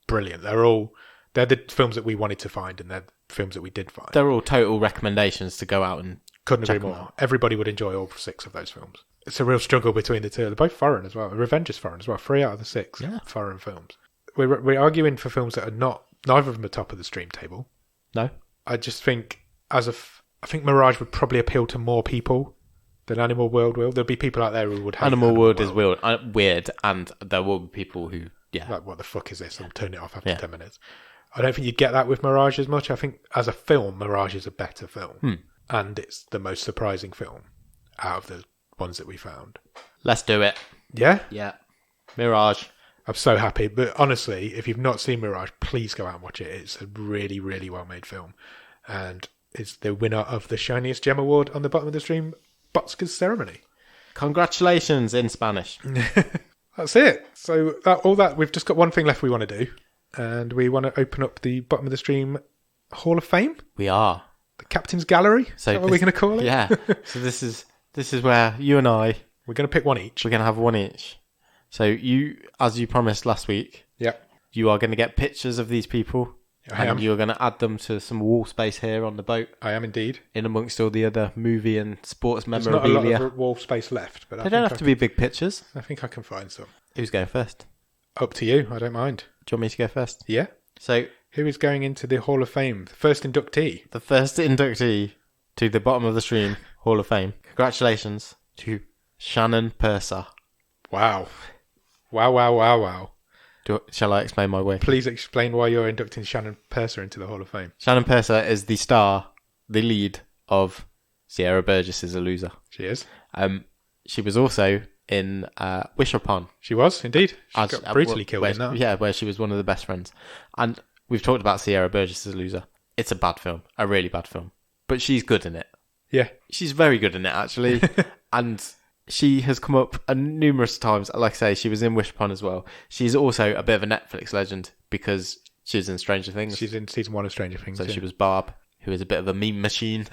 brilliant. They're the films that we wanted to find, and they're films that we did find. They're all total recommendations to go out and couldn't agree more. Everybody would enjoy all 6 of those films. It's a real struggle between the two. They're both foreign as well. Revenge is foreign as well. 3 out of the 6 foreign films. We're arguing for films that are neither of them are top of the stream table. No, I just think I think Mirage would probably appeal to more people than Animal World will. There'll be people out there who would hate Animal World is weird, and there will be people who like, what the fuck is this? I'll turn it off after 10 minutes. I don't think you get that with Mirage as much. I think as a film, Mirage is a better film, and it's the most surprising film out of the ones that we found. Let's do it. Yeah? Yeah. Mirage. I'm so happy. But honestly, if you've not seen Mirage, please go out and watch it. It's a really, really well-made film. And it's the winner of the Shiniest Gem Award on the bottom of the stream BOTScars ceremony. Congratulations in Spanish. That's it. So we've just got one thing left we want to do. And we want to open up the bottom of the stream Hall of Fame. We are. The Captain's Gallery. Is that what we're going to call it? Yeah. So this is where you and I... We're going to pick one each. We're going to have one each. So you, as you promised last week, you are going to get pictures of these people. I am. You're going to add them to some wall space here on the boat. I am indeed. In amongst all the other movie and sports memorabilia. There's not a lot of wall space left. But they don't have to be big pictures. I think I can find some. Who's going first? Up to you. I don't mind. Do you want me to go first? Yeah. So, who is going into the Hall of Fame? The first inductee. The first inductee to the bottom of the stream Hall of Fame. Congratulations to Shannon Purser. Wow. Wow. Shall I explain my way? Please explain why you're inducting Shannon Purser into the Hall of Fame. Shannon Purser is the lead of Sierra Burgess' A Loser. She is. She was also in Wish Upon. She was, indeed. She got brutally killed in that. Yeah, where she was one of the best friends. And we've talked about Sierra Burgess' A Loser. It's a bad film. A really bad film. But she's good in it. Yeah. She's very good in it, actually. And she has come up numerous times. Like I say, she was in Wish Upon as well. She's also a bit of a Netflix legend because she was in Stranger Things. She's in season 1 of Stranger Things. So she was Barb, who is a bit of a meme machine.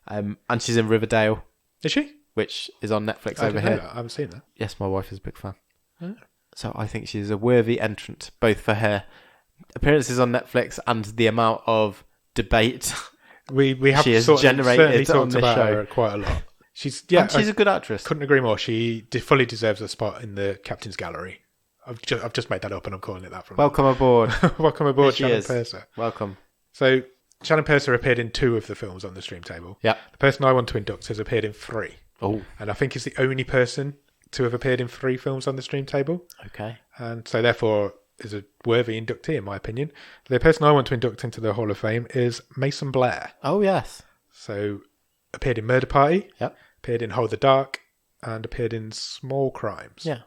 And she's in Riverdale. Is she? Which is on Netflix I over here. I haven't seen that. Yes, my wife is a big fan. Oh. So I think she's a worthy entrant, both for her appearances on Netflix and the amount of debate we have she has generated on this about show her quite a lot. She's a good actress. Couldn't agree more. She fully deserves a spot in the Captain's Gallery. I've just made that up and I'm calling it that from Welcome aboard. Welcome aboard, Shannon Purser. Welcome. So Shannon Purser appeared in 2 of the films on the stream table. Yeah. The person I want to induct has appeared in 3. Oh. And I think he's the only person to have appeared in 3 films on the stream table. Okay. And so therefore is a worthy inductee in my opinion. The person I want to induct into the Hall of Fame is Mason Blair. Oh yes. So appeared in Murder Party. Yep. Appeared in Hold the Dark, and appeared in Small Crimes. Yeah.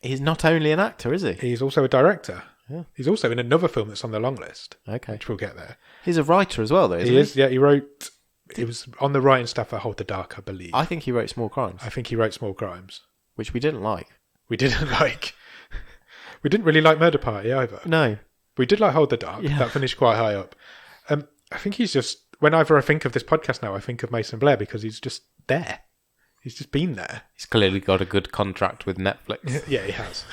He's not only an actor, is he? He's also a director. Yeah. He's also in another film that's on the long list. Okay. Which we'll get there. He's a writer as well, though, isn't he? He is, yeah. He wrote... He was on the writing staff for Hold the Dark, I believe. I think he wrote Small Crimes. I think he wrote Small Crimes. Which we didn't like. We didn't like. We didn't really like Murder Party either. No. We did like Hold the Dark. Yeah. That finished quite high up. I think he's just... Whenever I think of this podcast now, I think of Mason Blair because he's just there. He's just been there. He's clearly got a good contract with Netflix. Yeah, he has.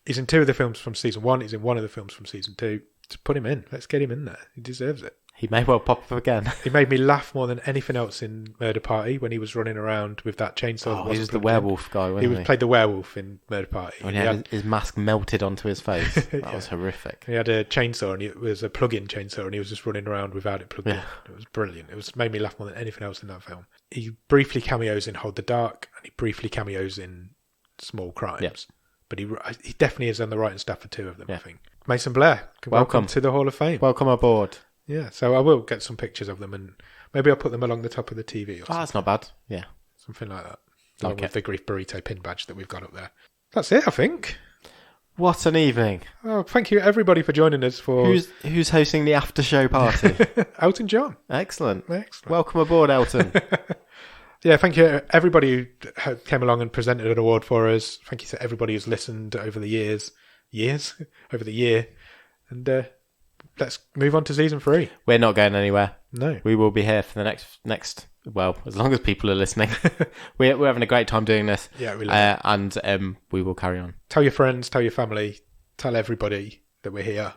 He's in 2 of the films from season 1. He's in 1 of the films from season 2. Just put him in. Let's get him in there. He deserves it. He may well pop up again. He made me laugh more than anything else in Murder Party when he was running around with that chainsaw. Oh, he was the werewolf guy, wasn't he? Played the werewolf in Murder Party. When he had his mask melted onto his face. That was horrific. He had a chainsaw, and it was a plug-in chainsaw, and he was just running around without it plugged in. It was brilliant. It made me laugh more than anything else in that film. He briefly cameos in Hold the Dark, and he briefly cameos in Small Crimes. Yep. But he definitely is on the writing staff for 2 of them, I think. Mason Blair, welcome to the Hall of Fame. Welcome aboard. Yeah, so I will get some pictures of them, and maybe I'll put them along the top of the TV or something. That's not bad. Yeah. Something like that. Along with the Grief Burrito pin badge that we've got up there. That's it, I think. What an evening. Oh, thank you everybody for joining us for... Who's hosting the after show party? Elton John. Excellent. Welcome aboard, Elton. Yeah, thank you everybody who came along and presented an award for us. Thank you to everybody who's listened over the years. Over the year. And let's move on to season 3. We're not going anywhere. No. We will be here for the next well, as long as people are listening. We're having a great time doing this. Yeah, we love it. And we will carry on. Tell your friends, tell your family, tell everybody that we're here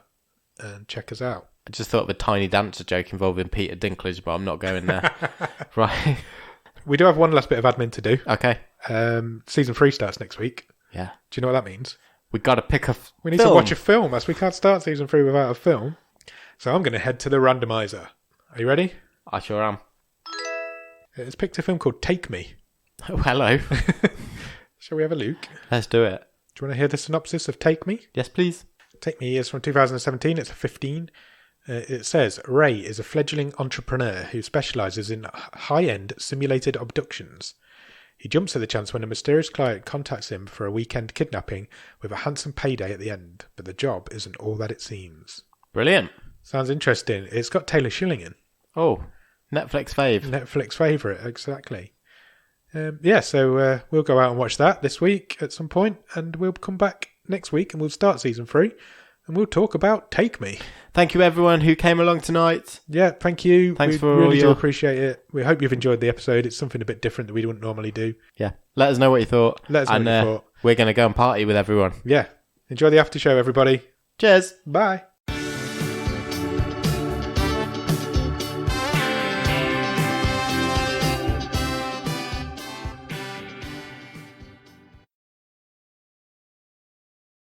and check us out. I just thought of a Tiny Dancer joke involving Peter Dinklage, but I'm not going there. Right. We do have one last bit of admin to do. Okay. Season 3 starts next week. Yeah. Do you know what that means? We got to pick a We need to watch a film, as we can't start season 3 without a film. So I'm going to head to the randomizer. Are you ready? I sure am. It's picked a film called Take Me. Oh, hello. Shall we have a look? Let's do it. Do you want to hear the synopsis of Take Me? Yes, please. Take Me is from 2017. It's a 15. It says, Ray is a fledgling entrepreneur who specialises in high-end simulated abductions. He jumps at the chance when a mysterious client contacts him for a weekend kidnapping with a handsome payday at the end, but the job isn't all that it seems. Brilliant. Sounds interesting. It's got Taylor Schilling in. Oh, Netflix fave. Netflix favourite, exactly. So we'll go out and watch that this week at some point, and we'll come back next week and we'll start season 3. And we'll talk about Take Me. Thank you, everyone who came along tonight. Yeah, thank you. Thanks we for really all do your... appreciate it. We hope you've enjoyed the episode. It's something a bit different that we wouldn't normally do. Yeah. Let us know what you thought. Let us know what you thought. We're going to go and party with everyone. Yeah. Enjoy the after show, everybody. Cheers. Bye.